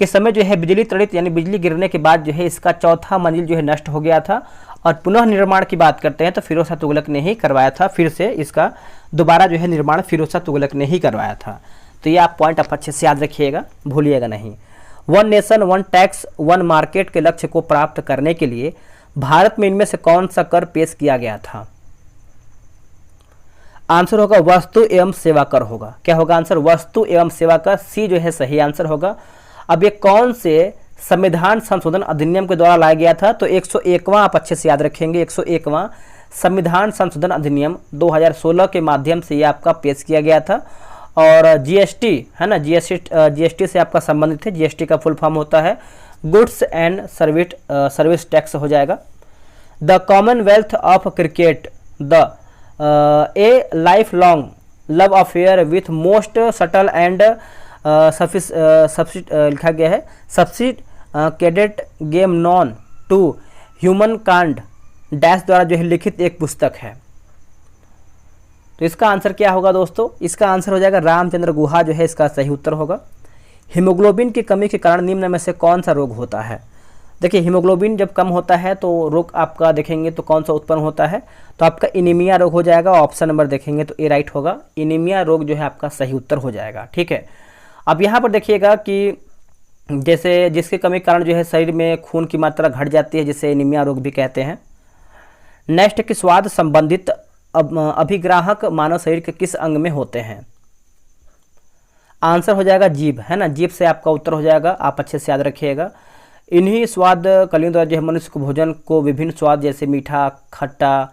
के समय जो है बिजली तड़ित यानी बिजली गिरने के बाद जो है इसका चौथा मंजिल जो है नष्ट हो गया था। और पुनः निर्माण की बात करते हैं तो फिरोज शाह तुगलक ने ही करवाया था। फिर से इसका दोबारा जो है निर्माण फिरोज शाह तुगलक ने ही करवाया था। तो ये आप पॉइंट आप अच्छे से याद रखिएगा, भूलिएगा नहीं। One nation one tax one market के लक्ष्य को प्राप्त करने के लिए भारत में इनमें से कौन सा कर पेश किया गया था? आंसर होगा वस्तु एवं सेवा कर होगा। क्या होगा आंसर? वस्तु एवं सेवा कर। सी जो है सही आंसर होगा। अब ये कौन से संविधान संशोधन अधिनियम के द्वारा लाया गया था? तो 101वां आप अच्छे से याद रखेंगे। 101वां संविधान संशोधन अधिनियम 2016 के माध्यम से ये आपका पेश किया गया था। और जीएसटी है ना, जीएसटी से आपका संबंधित है। जीएसटी का फुल फॉर्म होता है गुड्स एंड सर्विस टैक्स हो जाएगा। The Commonwealth of cricket the A life long love affair with most subtle and लिखा गया है सब्सिकेटेड गेम नॉन टू ह्यूमन कांड डैश द्वारा जो है लिखित एक पुस्तक है। तो इसका आंसर क्या होगा दोस्तों? इसका आंसर हो जाएगा रामचंद्र गुहा जो है इसका सही उत्तर होगा। हीमोग्लोबिन की कमी के कारण निम्न में से कौन सा रोग होता है? देखिए हीमोग्लोबिन जब कम होता है तो रोग आपका देखेंगे तो कौन सा उत्पन्न होता है, तो आपका एनीमिया रोग हो जाएगा। ऑप्शन नंबर देखेंगे तो ए राइट होगा, एनीमिया रोग जो है आपका सही उत्तर हो जाएगा। ठीक है, अब यहाँ पर देखिएगा कि जैसे जिसके कमी के कारण जो है शरीर में खून की मात्रा घट जाती है, जिसे एनीमिया रोग भी कहते हैं। नेक्स्ट कि स्वाद संबंधित अभिग्राहक मानव शरीर के किस अंग में होते हैं? आंसर हो जाएगा जीभ, है ना, जीभ से आपका उत्तर हो जाएगा। आप अच्छे से याद रखिएगा। इन्हीं स्वाद कलियों द्वारा जो है मनुष्य को भोजन को विभिन्न स्वाद जैसे मीठा, खट्टा,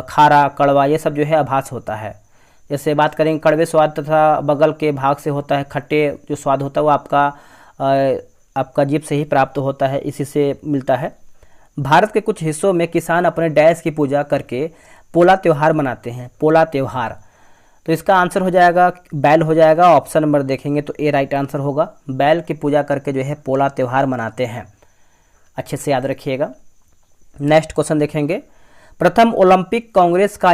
खारा, कड़वा ये सब जो है आभास होता है। जैसे बात करेंगे कड़वे स्वाद तथा बगल के भाग से होता है, खट्टे जो स्वाद होता है वो आपका जीभ से ही प्राप्त होता है, इसी से मिलता है। भारत के कुछ हिस्सों में किसान अपने डैश की पूजा करके पोला त्यौहार मनाते हैं, पोला त्यौहार। तो इसका आंसर हो जाएगा बैल हो जाएगा। ऑप्शन नंबर देखेंगे तो ए राइट आंसर होगा, बैल की पूजा करके जो है पोला त्यौहार मनाते हैं, अच्छे से याद रखिएगा। नेक्स्ट क्वेश्चन देखेंगे, प्रथम ओलंपिक कांग्रेस का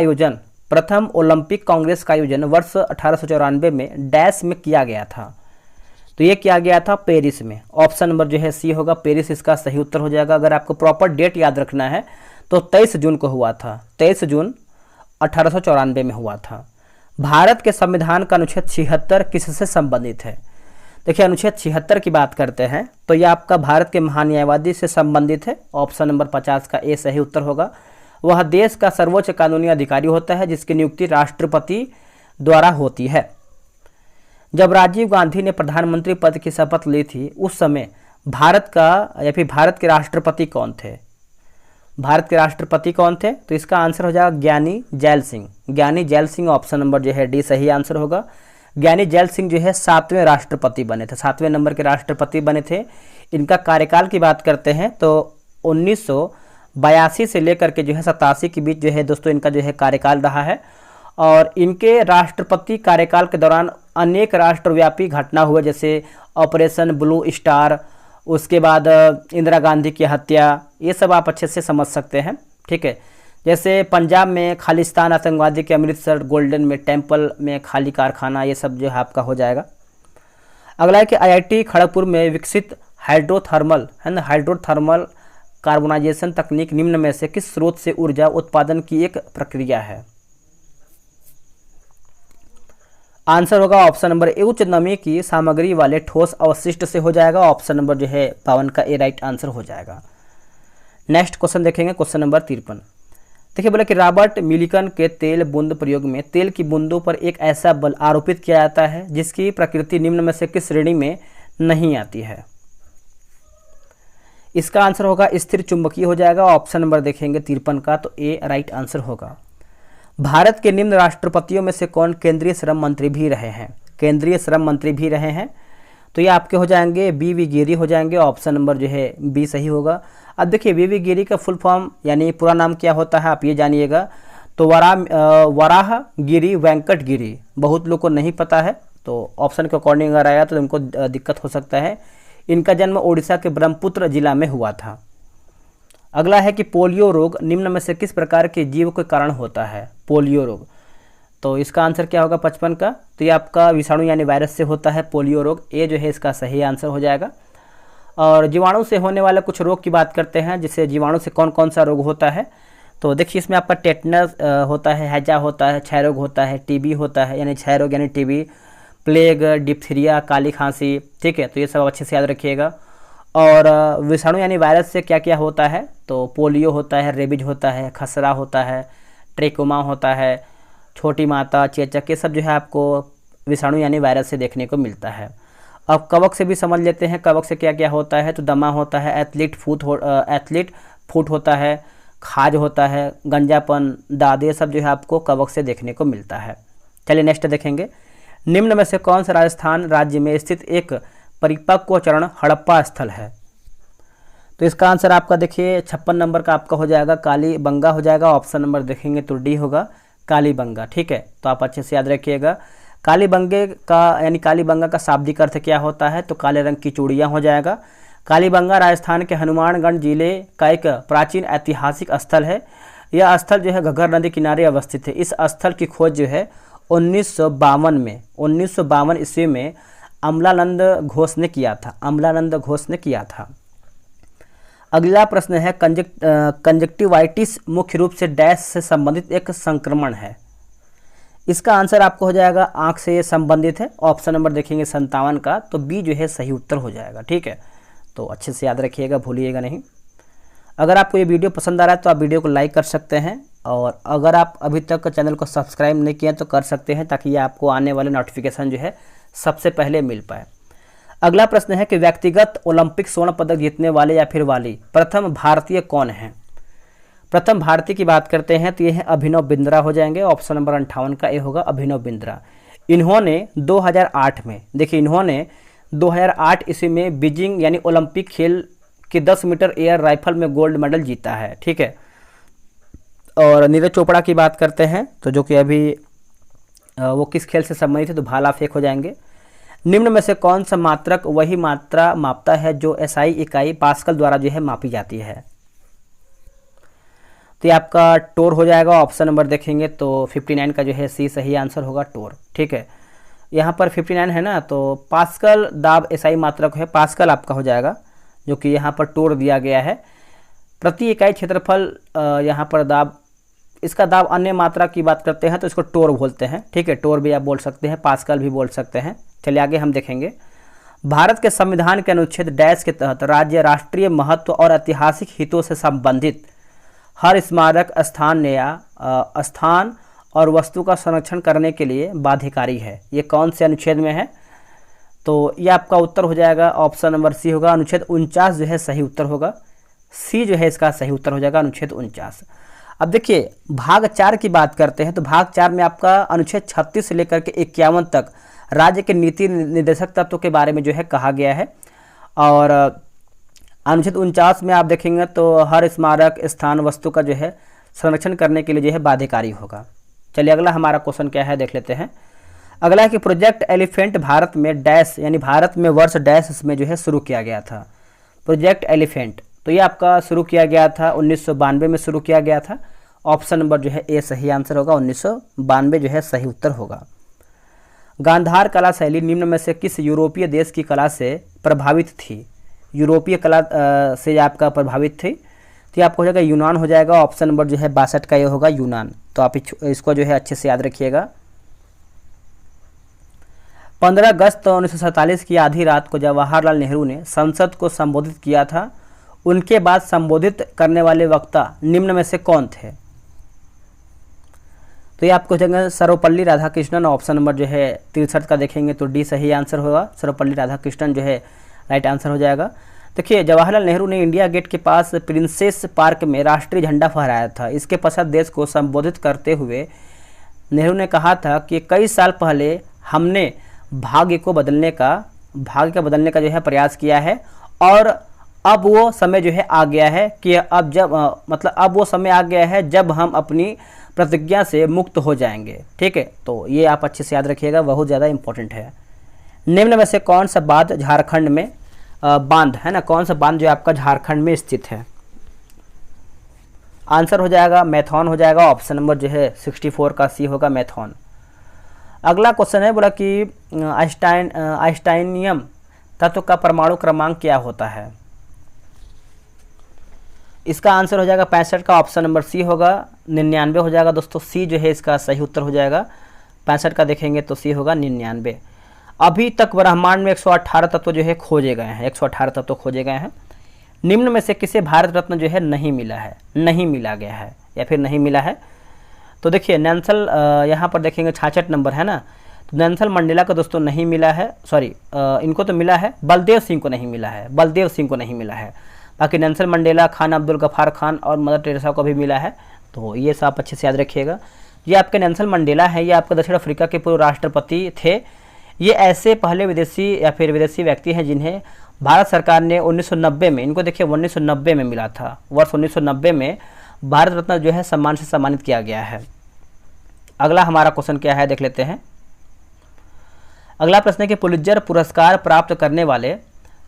आयोजन वर्ष 1894 में डैश में किया गया था। तो ये किया गया था पेरिस में। ऑप्शन नंबर जो है सी होगा, पेरिस इसका सही उत्तर हो जाएगा। अगर आपको प्रॉपर डेट याद रखना है तो 23 जून को हुआ था, 23 जून 1894 में हुआ था। भारत के संविधान का अनुच्छेद 76 किससे संबंधित है? देखिए अनुच्छेद 76 की बात करते हैं तो यह आपका भारत के महान्यायवादी से संबंधित है। ऑप्शन नंबर 50 का ए सही उत्तर होगा। वह देश का सर्वोच्च कानूनी अधिकारी होता है जिसकी नियुक्ति राष्ट्रपति द्वारा होती है। जब राजीव गांधी ने प्रधानमंत्री पद की शपथ ली थी उस समय भारत के राष्ट्रपति कौन थे? भारत के राष्ट्रपति कौन थे? तो इसका आंसर हो जाएगा ज्ञानी जैल सिंह, ज्ञानी जैल सिंह। ऑप्शन नंबर जो है डी सही आंसर होगा। ज्ञानी जैल सिंह जो है 7वें राष्ट्रपति बने थे, 7वें नंबर के राष्ट्रपति बने थे। इनका कार्यकाल की बात करते हैं तो 1982 से लेकर के जो है 87 के बीच जो है दोस्तों इनका जो है कार्यकाल रहा है। और इनके राष्ट्रपति कार्यकाल के दौरान अनेक राष्ट्रव्यापी घटना हुए, जैसे ऑपरेशन ब्लू स्टार, उसके बाद इंदिरा गांधी की हत्या, ये सब आप अच्छे से समझ सकते हैं। ठीक है, जैसे पंजाब में खालिस्तान आतंकवादी के, अमृतसर गोल्डन में टेम्पल में खाली कारखाना, ये सब जो है आपका हो जाएगा। अगला है कि आईआईटी खड़गपुर में विकसित हाइड्रोथर्मल है ना, हाइड्रोथर्मल कार्बोनाइजेशन तकनीक निम्न में से किस स्रोत से ऊर्जा उत्पादन की एक प्रक्रिया है? आंसर होगा ऑप्शन नंबर ए उच्च नमी की सामग्री वाले ठोस अवशिष्ट से हो जाएगा। ऑप्शन नंबर जो है 52 का ए राइट आंसर हो जाएगा। नेक्स्ट क्वेश्चन देखेंगे, क्वेश्चन नंबर 53। देखिए बोला कि रॉबर्ट मिलिकन के तेल बूंद प्रयोग में तेल की बूंदों पर एक ऐसा बल आरोपित किया जाता है जिसकी प्रकृति निम्न में से किस श्रेणी में नहीं आती है? इसका आंसर होगा स्थिर चुंबकीय हो जाएगा। ऑप्शन नंबर देखेंगे 53 का तो ए राइट आंसर होगा। भारत के निम्न राष्ट्रपतियों में से कौन केंद्रीय श्रम मंत्री भी रहे हैं? केंद्रीय श्रम मंत्री भी रहे हैं तो ये आपके हो जाएंगे बी गिरी हो जाएंगे। ऑप्शन नंबर जो है बी सही होगा। अब देखिए वी गिरी का फुल फॉर्म यानी पूरा नाम क्या होता है आप ये जानिएगा। तो वराह गिरी वेंकट गिरी, बहुत लोग को नहीं पता है, तो ऑप्शन के अकॉर्डिंग अगर आया तो उनको दिक्कत हो सकता है। इनका जन्म उड़ीसा के ब्रह्मपुत्र जिला में हुआ था। अगला है कि पोलियो रोग निम्न में से किस प्रकार के जीव के कारण होता है? पोलियो रोग, तो इसका आंसर क्या होगा 55 का? तो ये आपका विषाणु यानी वायरस से होता है पोलियो रोग। ए जो है इसका सही आंसर हो जाएगा। और जीवाणु से होने वाले कुछ रोग की बात करते हैं, जिससे जीवाणु से कौन कौन सा रोग होता है। तो देखिए इसमें आपका टेटनस होता है, हैजा होता है, क्षय रोग होता है, टीबी होता है यानी क्षय रोग यानी टीबी, प्लेग, डिप्थीरिया, काली खांसी। ठीक है, तो ये सब अच्छे से याद रखिएगा। और विषाणु यानी वायरस से क्या क्या होता है? तो पोलियो होता है, रेबीज होता है, खसरा होता है, ट्रेकोमा होता है, छोटी माता, चेचक, ये सब जो है आपको विषाणु यानी वायरस से देखने को मिलता है। अब कवक से भी समझ लेते हैं, कवक से क्या क्या होता है। तो दमा होता है, एथलीट फुट होता है, खाज होता है, गंजापन, दाद, ये सब जो है आपको कवक से देखने को मिलता है। चलिए नेक्स्ट देखेंगे, निम्न में से कौन सा राजस्थान राज्य में स्थित एक परिपक्व चरण हड़प्पा स्थल है? तो इसका आंसर आपका देखिए 56 नंबर का आपका हो जाएगा कालीबंगा हो जाएगा। ऑप्शन नंबर देखेंगे तो डी होगा कालीबंगा। ठीक है, तो आप अच्छे से याद रखिएगा। कालीबंगे का यानी कालीबंगा का शाब्दिक अर्थ क्या होता है, तो काले रंग की चूड़ियाँ हो जाएगा। कालीबंगा राजस्थान के हनुमानगढ़ जिले का एक प्राचीन ऐतिहासिक स्थल है। यह स्थल जो है घग्गर नदी किनारे अवस्थित है। इस स्थल की खोज जो है 1952 ईस्वी में अमलानंद घोष ने किया था। अमलानंद घोष ने किया था। अगला प्रश्न है कंजक्टिवाइटिस मुख्य रूप से डैश से संबंधित एक संक्रमण है। इसका आंसर आपको हो जाएगा आंख से संबंधित है। ऑप्शन नंबर देखेंगे 57 का, तो बी जो है सही उत्तर हो जाएगा। ठीक है, तो अच्छे से याद रखिएगा, भूलिएगा नहीं। अगर आपको ये वीडियो पसंद आ रहा है तो आप वीडियो को लाइक कर सकते हैं, और अगर आप अभी तक चैनल को सब्सक्राइब नहीं किए तो कर सकते हैं, ताकि ये आपको आने वाले नोटिफिकेशन जो है सबसे पहले मिल पाए। अगला प्रश्न है कि व्यक्तिगत ओलंपिक स्वर्ण पदक जीतने वाले या फिर वाली प्रथम भारतीय कौन है। प्रथम भारतीय की बात करते हैं तो ये है अभिनव बिंद्रा हो जाएंगे। ऑप्शन नंबर 58 का ये होगा अभिनव बिंद्रा। इन्होंने 2008 में, देखिए इन्होंने 2008 ईस्वी में बीजिंग यानी ओलंपिक खेल के 10 मीटर एयर राइफल में गोल्ड मेडल जीता है। ठीक है, और नीरज चोपड़ा की बात करते हैं तो जो कि अभी वो किस खेल से संबंधित है, तो भाला फेंक हो जाएंगे। निम्न में से कौन सा मात्रक वही मात्रा मापता है जो एसआई इकाई पास्कल द्वारा जो है मापी जाती है, तो ये आपका टोर हो जाएगा। ऑप्शन नंबर देखेंगे तो 59 का जो है सी सही आंसर होगा, टोर। ठीक है, यहाँ पर 59 है ना, तो पास्कल दाब एसआई मात्रक है, पास्कल आपका हो जाएगा, जो कि यहाँ पर टोर दिया गया है। प्रति इकाई क्षेत्रफल यहाँ पर दाब, इसका दाब अन्य मात्रा की बात करते हैं तो इसको टोर बोलते हैं। ठीक है, टोर भी आप बोल सकते हैं, पास्कल भी बोल सकते हैं। चलिए आगे हम देखेंगे। भारत के संविधान के अनुच्छेद डैश के तहत राज्य राष्ट्रीय महत्व और ऐतिहासिक हितों से संबंधित हर स्मारक स्थान और वस्तु का संरक्षण करने के लिए बाध्यकारी है। ये कौन से अनुच्छेद में है, तो ये आपका उत्तर हो जाएगा ऑप्शन नंबर सी होगा, अनुच्छेद 49 जो है सही उत्तर होगा। सी जो है इसका सही उत्तर हो जाएगा, अनुच्छेद 49। अब देखिए भाग 4 की बात करते हैं तो भाग 4 में आपका अनुच्छेद 36 से लेकर के 51 तक राज्य के नीति निर्देशक तत्वों के बारे में जो है कहा गया है, और अनुच्छेद 49 में आप देखेंगे तो हर स्मारक स्थान वस्तु का जो है संरक्षण करने के लिए जो है बाध्यकारी होगा। चलिए अगला हमारा क्वेश्चन क्या है देख लेते हैं। अगला है कि प्रोजेक्ट एलिफेंट भारत में डैश यानी भारत में वर्ष डैश में जो है शुरू किया गया था। प्रोजेक्ट एलिफेंट तो ये आपका शुरू किया गया था 1992 में शुरू किया गया था। ऑप्शन नंबर जो है ए सही आंसर होगा, 1992 जो है सही उत्तर होगा। गांधार कला शैली निम्न में से किस यूरोपीय देश की कला से प्रभावित थी। यूरोपीय कला से आपका प्रभावित थी, तो आपको हो जाएगा यूनान हो जाएगा। ऑप्शन नंबर जो है 62 का ये होगा यूनान। तो आप इसको जो है अच्छे से याद रखिएगा। 15 अगस्त 1947 की आधी रात को जवाहरलाल नेहरू ने संसद को संबोधित किया था। उनके बाद संबोधित करने वाले वक्ता निम्न में से कौन थे, तो ये आपको जगह सर्वपल्ली राधाकृष्णन। ऑप्शन नंबर जो है 63 का देखेंगे तो डी सही आंसर होगा, सर्वपल्ली राधाकृष्णन जो है राइट आंसर हो जाएगा। देखिए जवाहरलाल नेहरू ने इंडिया गेट के पास प्रिंसेस पार्क में राष्ट्रीय झंडा फहराया था। इसके पश्चात देश को संबोधित करते हुए नेहरू ने कहा था कि कई साल पहले हमने भाग्य को बदलने का जो है प्रयास किया है, और अब वो समय जो है आ गया है कि अब वो समय आ गया है जब हम अपनी प्रतिज्ञा से मुक्त हो जाएंगे। ठीक है, तो ये आप अच्छे से याद रखिएगा, बहुत ज़्यादा इंपॉर्टेंट है। निम्न में से कौन सा बांध झारखंड में बांध है ना, कौन सा बांध जो आपका झारखंड में स्थित है। आंसर हो जाएगा मैथॉन हो जाएगा। ऑप्शन नंबर जो है 64 का सी होगा, मैथॉन। अगला क्वेश्चन है, बोला कि आइंस्टाइनियम तत्व का परमाणु क्रमांक क्या होता है। इसका आंसर हो जाएगा 65 का। ऑप्शन नंबर सी होगा, 99 हो जाएगा दोस्तों। सी जो है इसका सही उत्तर हो जाएगा। 65 का देखेंगे तो सी होगा 99। अभी तक ब्रह्मांड में 118 तत्व जो है खोजे गए हैं, 118 तत्व खोजे गए हैं। निम्न में से किसे भारत रत्न जो है नहीं मिला गया है या फिर नहीं मिला है, तो देखिए नेल्सन, यहाँ पर देखेंगे 66 नंबर है ना, तो नेल्सन मंडेला को दोस्तों नहीं मिला है, सॉरी इनको तो मिला है, बलदेव सिंह को नहीं मिला है। बाकी नेल्सन मंडेला, खान अब्दुल गफ्फार खान और मदर टेरेसा को भी मिला है। तो ये सब अच्छे से याद रखिएगा। ये आपके नेल्सन मंडेला है, ये आपके दक्षिण अफ्रीका के पूर्व राष्ट्रपति थे। ये ऐसे पहले विदेशी व्यक्ति हैं जिन्हें भारत सरकार ने 1990 में, इनको देखिए 1990 में मिला था, वर्ष 1990 में भारत रत्न जो है सम्मान से सम्मानित किया गया है। अगला हमारा क्वेश्चन क्या है देख लेते हैं। अगला प्रश्न है कि पुलित्जर पुरस्कार प्राप्त करने वाले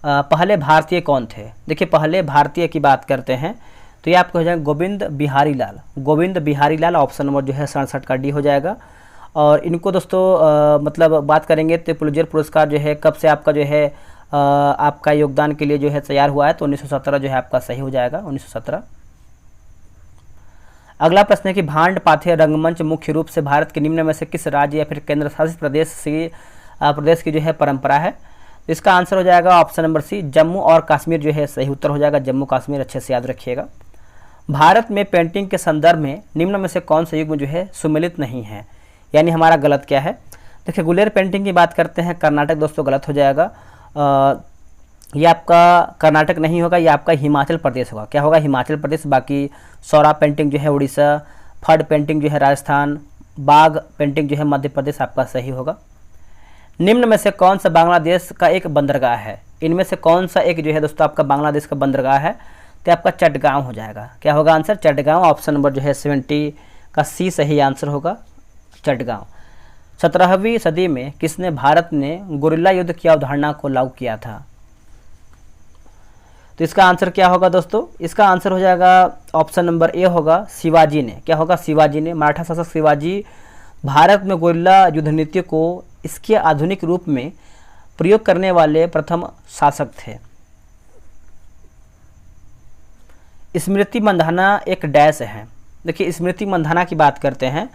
पहले भारतीय कौन थे। देखिए पहले भारतीय की बात करते हैं तो ये आपको हो जाएगा गोविंद बिहारी लाल। गोविंद बिहारी लाल ऑप्शन नंबर जो है 67 का डी हो जाएगा। और इनको दोस्तों मतलब बात करेंगे तो पुलित्जर पुरस्कार जो है कब से आपका जो है आपका योगदान के लिए जो है तैयार हुआ है, तो 1917 जो है आपका सही हो जाएगा, 1917। अगला प्रश्न है कि भांड पाथे रंगमंच मुख्य रूप से भारत के निम्न में से किस राज्य या फिर केंद्र शासित प्रदेश की जो है परंपरा है। तो इसका आंसर हो जाएगा ऑप्शन नंबर सी, जम्मू और कश्मीर जो है सही उत्तर हो जाएगा, जम्मू कश्मीर, अच्छे से याद रखिएगा। भारत में पेंटिंग के संदर्भ में निम्न में से कौन सा युग्म जो है सुमेलित नहीं है, यानी हमारा गलत क्या है। देखिए गुलेर पेंटिंग की बात करते हैं, कर्नाटक दोस्तों गलत हो जाएगा। ये आपका कर्नाटक नहीं होगा, ये आपका हिमाचल प्रदेश होगा। क्या होगा, हिमाचल प्रदेश। बाकी सौरा पेंटिंग जो है उड़ीसा, फड पेंटिंग जो है राजस्थान, बाघ पेंटिंग जो है मध्य प्रदेश आपका सही होगा। निम्न में से कौन सा बांग्लादेश का एक बंदरगाह है। इनमें से कौन सा एक जो है दोस्तों आपका बांग्लादेश का बंदरगाह है, तो आपका चटगांव हो जाएगा। क्या होगा आंसर, चटगांव। ऑप्शन नंबर जो है 70 का सी सही आंसर होगा, चटगांव। 17वीं सदी में किसने भारत ने गुरिल्ला युद्ध की अवधारणा को लागू किया था। तो इसका आंसर क्या होगा दोस्तों, इसका आंसर हो जाएगा ऑप्शन नंबर ए होगा, शिवाजी ने। क्या होगा, शिवाजी ने। मराठा शासक शिवाजी भारत में गुरिल्ला युद्ध नीति को इसके आधुनिक रूप में प्रयोग करने वाले प्रथम शासक थे। स्मृति मंधाना एक डैश है। देखिए स्मृति मंधाना की बात करते हैं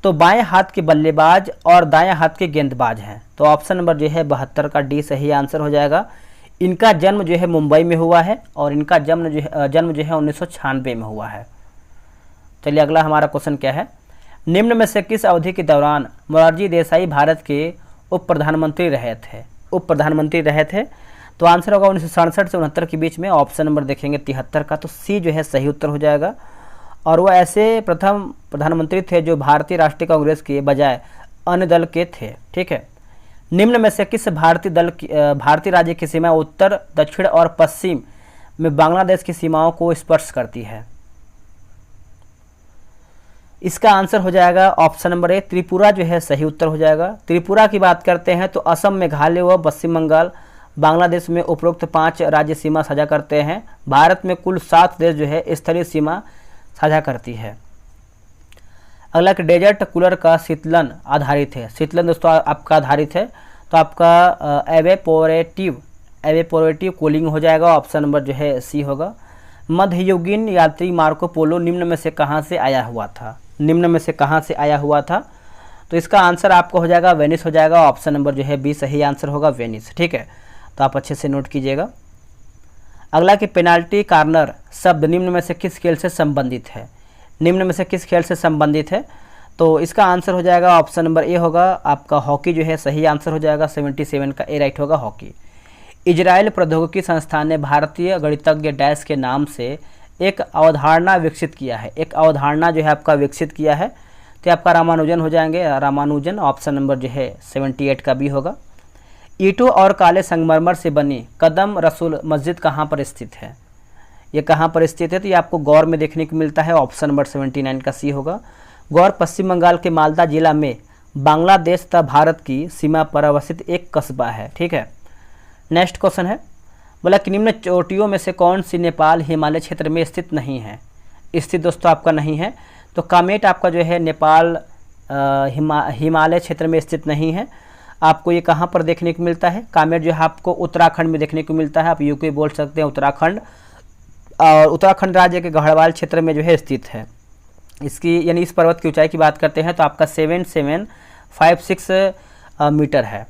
तो बाएं हाथ के बल्लेबाज और दाएं हाथ के गेंदबाज हैं। तो ऑप्शन नंबर जो है 72 का डी सही आंसर हो जाएगा। इनका जन्म जो है मुंबई में हुआ है और इनका जन्म जो है 1996 में हुआ है। चलिए अगला हमारा क्वेश्चन क्या है, निम्न में से किस अवधि के दौरान मोरारजी देसाई भारत के उप प्रधानमंत्री रहे थे। तो आंसर होगा 1967 से 69 के बीच में। ऑप्शन नंबर देखेंगे 73 का, तो सी जो है सही उत्तर हो जाएगा। और वो ऐसे प्रथम प्रधानमंत्री थे जो भारतीय राष्ट्रीय कांग्रेस के बजाय अन्य दल के थे। ठीक है, निम्न में से किस भारतीय राज्य की सीमा उत्तर, दक्षिण और पश्चिम में बांग्लादेश की सीमाओं को स्पर्श करती है। इसका आंसर हो जाएगा ऑप्शन नंबर ए, त्रिपुरा जो है सही उत्तर हो जाएगा। त्रिपुरा की बात करते हैं तो असम, मेघालय व पश्चिम बंगाल बांग्लादेश में उपरोक्त 5 राज्य सीमा साझा करते हैं। भारत में कुल 7 देश जो है स्थलीय सीमा साझा करती है। अगला डेजर्ट कूलर का शीतलन आधारित है। शीतलन दोस्तों आपका आधारित है तो आपका एवेपोरेटिव कूलिंग हो जाएगा। ऑप्शन नंबर जो है सी होगा। मध्ययुगीन यात्री मार्को पोलो निम्न में से कहाँ से आया हुआ था। तो इसका आंसर आपको हो जाएगा वेनिस हो जाएगा। ऑप्शन नंबर जो है बी सही आंसर होगा, वेनिस। ठीक है, तो आप अच्छे से नोट कीजिएगा। अगला कि पेनाल्टी कार्नर शब्द निम्न में से किस खेल से संबंधित है। तो इसका आंसर हो जाएगा ऑप्शन नंबर ए होगा, आपका हॉकी जो है सही आंसर हो जाएगा। 77 का ए राइट होगा, हॉकी। इजराइल प्रौद्योगिकी संस्थान ने भारतीय गणितज्ञ डैश के नाम से एक अवधारणा विकसित किया है। तो आपका रामानुजन हो जाएंगे, रामानुजन। ऑप्शन नंबर जो है 78 का भी होगा। ईंटों और काले संगमरमर से बनी कदम रसूल मस्जिद कहाँ पर स्थित है। ये कहाँ पर स्थित है, तो ये आपको गौर में देखने को मिलता है। ऑप्शन नंबर 79 का सी होगा। गौर पश्चिम बंगाल के मालदा जिला में बांग्लादेश तथा भारत की सीमा पर अवस्थित एक कस्बा है। ठीक है, नेक्स्ट क्वेश्चन है, बोला कि निम्न चोटियों में से कौन सी नेपाल हिमालय क्षेत्र में स्थित नहीं है। दोस्तों आपका नहीं है, तो कामेट आपका जो है नेपाल हिमालय क्षेत्र में स्थित नहीं है। आपको ये कहाँ पर देखने को मिलता है, कामेट जो है आपको उत्तराखंड में देखने को मिलता है। आप यूके बोल सकते हैं उत्तराखंड, और उत्तराखंड राज्य के गढ़वाल क्षेत्र में जो है स्थित है। इसकी यानी इस पर्वत की ऊंचाई की बात करते हैं तो आपका 7756 मीटर है।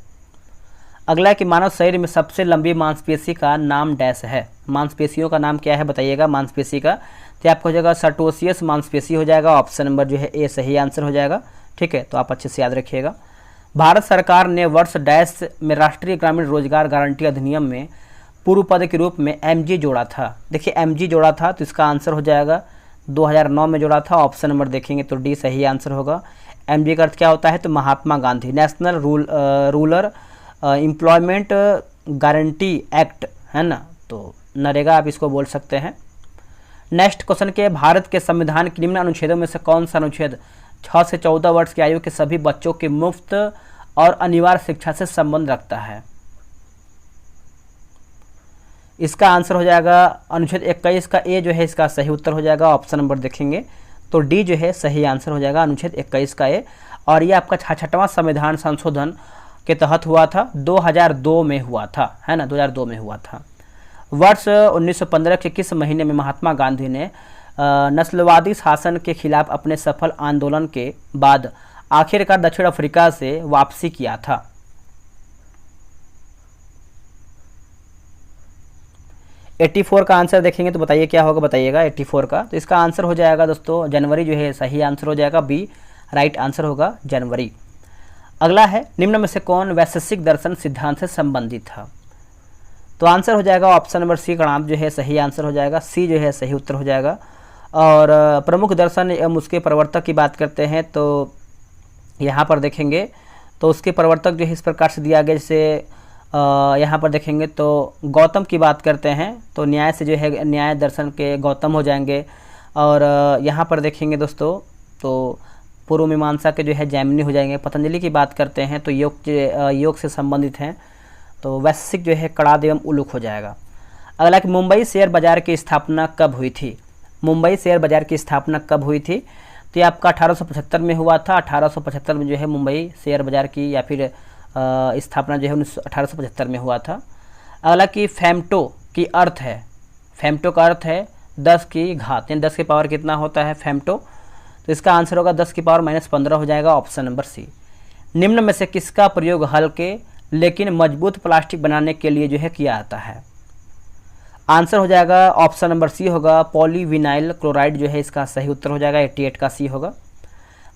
अगला कि मानव शरीर में सबसे लंबी मांसपेशी का नाम डैश है। मांसपेशियों का नाम क्या है बताइएगा, मांसपेशी का। तो आपको हो जाएगा सर्टोसियस मांसपेशी हो जाएगा। ऑप्शन नंबर जो है ए सही आंसर हो जाएगा। ठीक है, तो आप अच्छे से याद रखिएगा। भारत सरकार ने वर्ष डैश में राष्ट्रीय ग्रामीण रोजगार गारंटी अधिनियम में पूर्व पद के रूप में एमजी जोड़ा था। देखिए एमजी जोड़ा था, तो इसका आंसर हो जाएगा 2009 में जोड़ा था। ऑप्शन नंबर देखेंगे तो डी सही आंसर होगा। एमजी का अर्थ क्या होता है, तो Mahatma Gandhi national rural employment guarantee act है ना, तो नरेगा आप इसको बोल सकते हैं। नेक्स्ट क्वेश्चन के, भारत के संविधान के निम्न अनुच्छेदों में से कौन सा अनुच्छेद 6 से 14 वर्ष की आयु के सभी बच्चों की मुफ्त और अनिवार्य शिक्षा से संबंध रखता है? इसका आंसर हो जाएगा अनुच्छेद 21 का ए जो है इसका सही उत्तर हो जाएगा। ऑप्शन नंबर देखेंगे तो डी जो है सही आंसर हो जाएगा, अनुच्छेद 21 का ए। और ये आपका 66वां संविधान संशोधन के तहत हुआ था, 2002 में हुआ था, है ना, 2002 में हुआ था। वर्ष 1915 के किस महीने में महात्मा गांधी ने नस्लवादी शासन के खिलाफ अपने सफल आंदोलन के बाद आखिरकार दक्षिण अफ्रीका से वापसी किया था? 84 का आंसर देखेंगे तो बताइए क्या होगा, बताइएगा 84 का। तो इसका आंसर हो जाएगा दोस्तों जनवरी जो है सही आंसर हो जाएगा, बी राइट आंसर होगा जनवरी। अगला है, निम्न में से कौन वैशेषिक दर्शन सिद्धांत से संबंधित था? तो आंसर हो जाएगा ऑप्शन नंबर सी कणाद जो है सही आंसर हो जाएगा, सी जो है सही उत्तर हो जाएगा। और प्रमुख दर्शन एवं उसके प्रवर्तक की बात करते हैं तो यहाँ पर देखेंगे तो उसके प्रवर्तक जो है इस प्रकार से दिया गया, जैसे यहाँ पर देखेंगे तो गौतम की बात करते हैं तो न्याय से जो है न्याय दर्शन के गौतम हो जाएंगे। और यहाँ पर देखेंगे दोस्तों तो पूर्व मीमांसा के जो है जैमिनी हो जाएंगे। पतंजलि की बात करते हैं तो योग से संबंधित हैं तो वैश्विक जो है कणाद एवं उलूक हो जाएगा। अगला कि मुंबई शेयर बाजार की स्थापना कब हुई थी? मुंबई शेयर बाजार की स्थापना कब हुई थी? तो ये आपका 1875 में हुआ था। 1875 में जो है मुंबई शेयर बाजार की या फिर स्थापना जो है 1875 में हुआ था। अगला कि फेमटो की अर्थ है, फेमटो का अर्थ है 10 की घात, यानी 10 की पावर कितना होता है फेमटो? तो इसका आंसर होगा 10 की पावर -15 हो जाएगा, ऑप्शन नंबर सी। निम्न में से किसका प्रयोग हल्के लेकिन मजबूत प्लास्टिक बनाने के लिए जो है किया जाता है? आंसर हो जाएगा ऑप्शन नंबर सी होगा, पॉलीविनाइल क्लोराइड जो है इसका सही उत्तर हो जाएगा, 88 का सी होगा।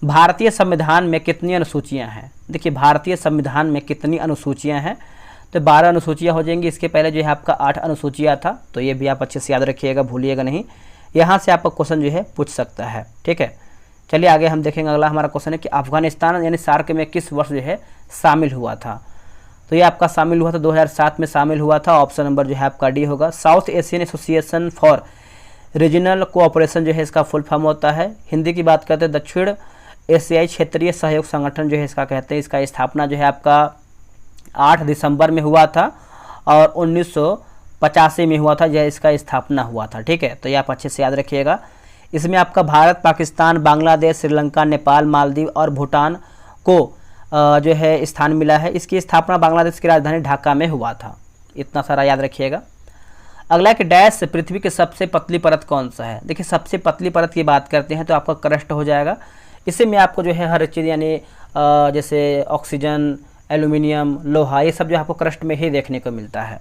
भारतीय संविधान में कितनी अनुसूचियां हैं? देखिए भारतीय संविधान में कितनी अनुसूचियां हैं? तो 12 अनुसूचियां हो जाएंगी। इसके पहले जो है आपका 8 अनुसूचियां था, तो ये भी आप अच्छे से याद रखिएगा, भूलिएगा नहीं। यहाँ से आपका क्वेश्चन जो है पूछ सकता है, ठीक है। चलिए आगे हम देखेंगे। अगला हमारा क्वेश्चन है कि अफगानिस्तान यानी सार्क में किस वर्ष जो है शामिल हुआ था? तो ये आपका शामिल हुआ था 2007 में शामिल हुआ था, ऑप्शन नंबर जो है आपका डी होगा। South Asian association for regional cooperation जो है इसका फुल फॉर्म होता है। हिंदी की बात करते हैं दक्षिण एशियाई क्षेत्रीय सहयोग संगठन जो है इसका कहते हैं। इसका स्थापना जो है आपका 8 दिसंबर में हुआ था और 1985 में हुआ था जो इसका स्थापना हुआ था, ठीक है। तो ये आप अच्छे से याद रखिएगा। इसमें आपका भारत, पाकिस्तान, बांग्लादेश, श्रीलंका, नेपाल, मालदीव और भूटान को जो है स्थान मिला है। इसकी स्थापना बांग्लादेश की राजधानी ढाका में हुआ था, इतना सारा याद रखिएगा। अगला कि डैश पृथ्वी की सबसे पतली परत कौन सा है? देखिए सबसे पतली परत की बात करते हैं तो आपका क्रस्ट हो जाएगा। इसी में आपको जो है हर चीज़ यानी जैसे ऑक्सीजन, एल्यूमिनियम, लोहा, ये सब जो आपको क्रस्ट में ही देखने को मिलता है।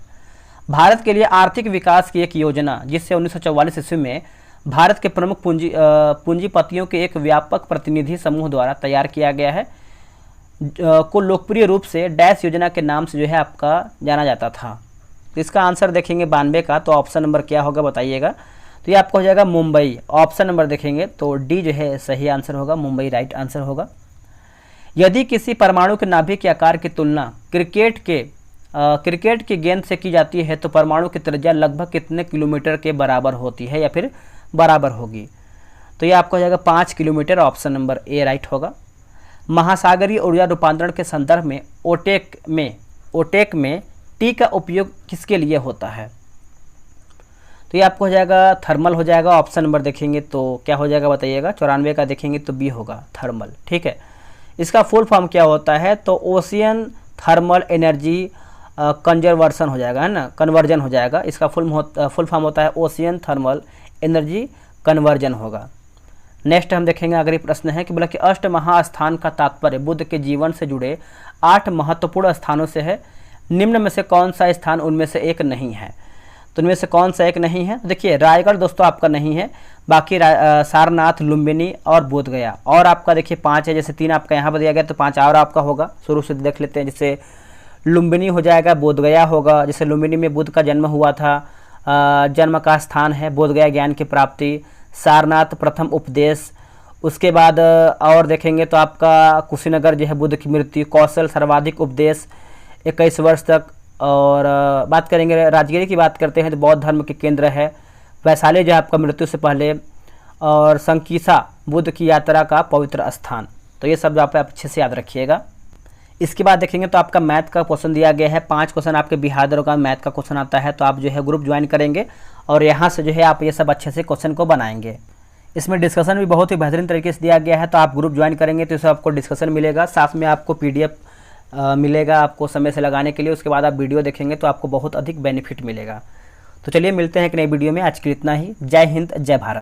भारत के लिए आर्थिक विकास की एक योजना जिससे 1944 ईस्वी में भारत के प्रमुख पूंजीपतियों के एक व्यापक प्रतिनिधि समूह द्वारा तैयार किया गया है, को लोकप्रिय रूप से डैश योजना के नाम से जो है आपका जाना जाता था। तो इसका आंसर देखेंगे 92 का, तो ऑप्शन नंबर क्या होगा बताइएगा? तो ये आपको हो जाएगा मुंबई। ऑप्शन नंबर देखेंगे तो डी जो है सही आंसर होगा, मुंबई राइट आंसर होगा। यदि किसी परमाणु के नाभिक के आकार की तुलना क्रिकेट की गेंद से की जाती है तो परमाणु की त्रिज्या लगभग कितने किलोमीटर के बराबर होती है या फिर बराबर होगी? तो ये आपको हो जाएगा 5 kilometre, option number A right होगा। महासागरीय ऊर्जा रूपांतरण के संदर्भ में ओटेक में टी का उपयोग किसके लिए होता है? तो ये आपको हो जाएगा थर्मल हो जाएगा। ऑप्शन नंबर देखेंगे तो क्या हो जाएगा बताइएगा? 94 का देखेंगे तो बी होगा थर्मल, ठीक है। इसका फुल फॉर्म क्या होता है? तो ओशियन थर्मल एनर्जी कंजर्वेशन हो जाएगा, है ना, कन्वर्जन हो जाएगा। इसका फुल फॉर्म होता है ओशियन थर्मल एनर्जी कन्वर्जन होगा। नेक्स्ट हम देखेंगे अगला प्रश्न है कि बोला कि अष्ट महास्थान का तात्पर्य बुद्ध के जीवन से जुड़े 8 महत्वपूर्ण स्थानों से है, निम्न में से कौन सा स्थान उनमें से एक नहीं है? तो इनमें से कौन सा एक नहीं है? देखिए रायगढ़ दोस्तों आपका नहीं है, बाकी सारनाथ, लुम्बिनी और बोधगया। और आपका देखिए 5 है, जैसे 3 आपका यहाँ पर दिया गया तो 5 और आपका होगा। शुरू से देख लेते हैं, जैसे लुम्बिनी हो जाएगा, बोधगया होगा। जैसे लुम्बिनी में बुद्ध का जन्म हुआ था, जन्म का स्थान है। बोधगया ज्ञान की प्राप्ति, सारनाथ प्रथम उपदेश। उसके बाद और देखेंगे तो आपका कुशीनगर जो है बुद्ध की मृत्यु, कौशल सर्वाधिक उपदेश 21 वर्ष तक और बात करेंगे राजगिरी की, बात करते हैं तो बौद्ध धर्म के केंद्र है। वैशाली जो है आपका मृत्यु से पहले, और संकीसा बुद्ध की यात्रा का पवित्र स्थान। तो ये सब आप अच्छे से याद रखिएगा। इसके बाद देखेंगे तो आपका मैथ का क्वेश्चन दिया गया है, 5 क्वेश्चन आपके बिहार दरोगा मैथ का क्वेश्चन आता है। तो आप जो है ग्रुप ज्वाइन करेंगे और यहाँ से जो है आप ये सब अच्छे से क्वेश्चन को बनाएंगे। इसमें डिस्कशन भी बहुत ही बेहतरीन तरीके से दिया गया है। तो आप ग्रुप ज्वाइन करेंगे तो इसमें आपको डिस्कशन मिलेगा, साथ में आपको PDF मिलेगा आपको समय से लगाने के लिए। उसके बाद आप वीडियो देखेंगे तो आपको बहुत अधिक बेनिफिट मिलेगा। तो चलिए मिलते हैं एक नई वीडियो में। आज के लिए इतना ही। जय हिंद, जय भारत।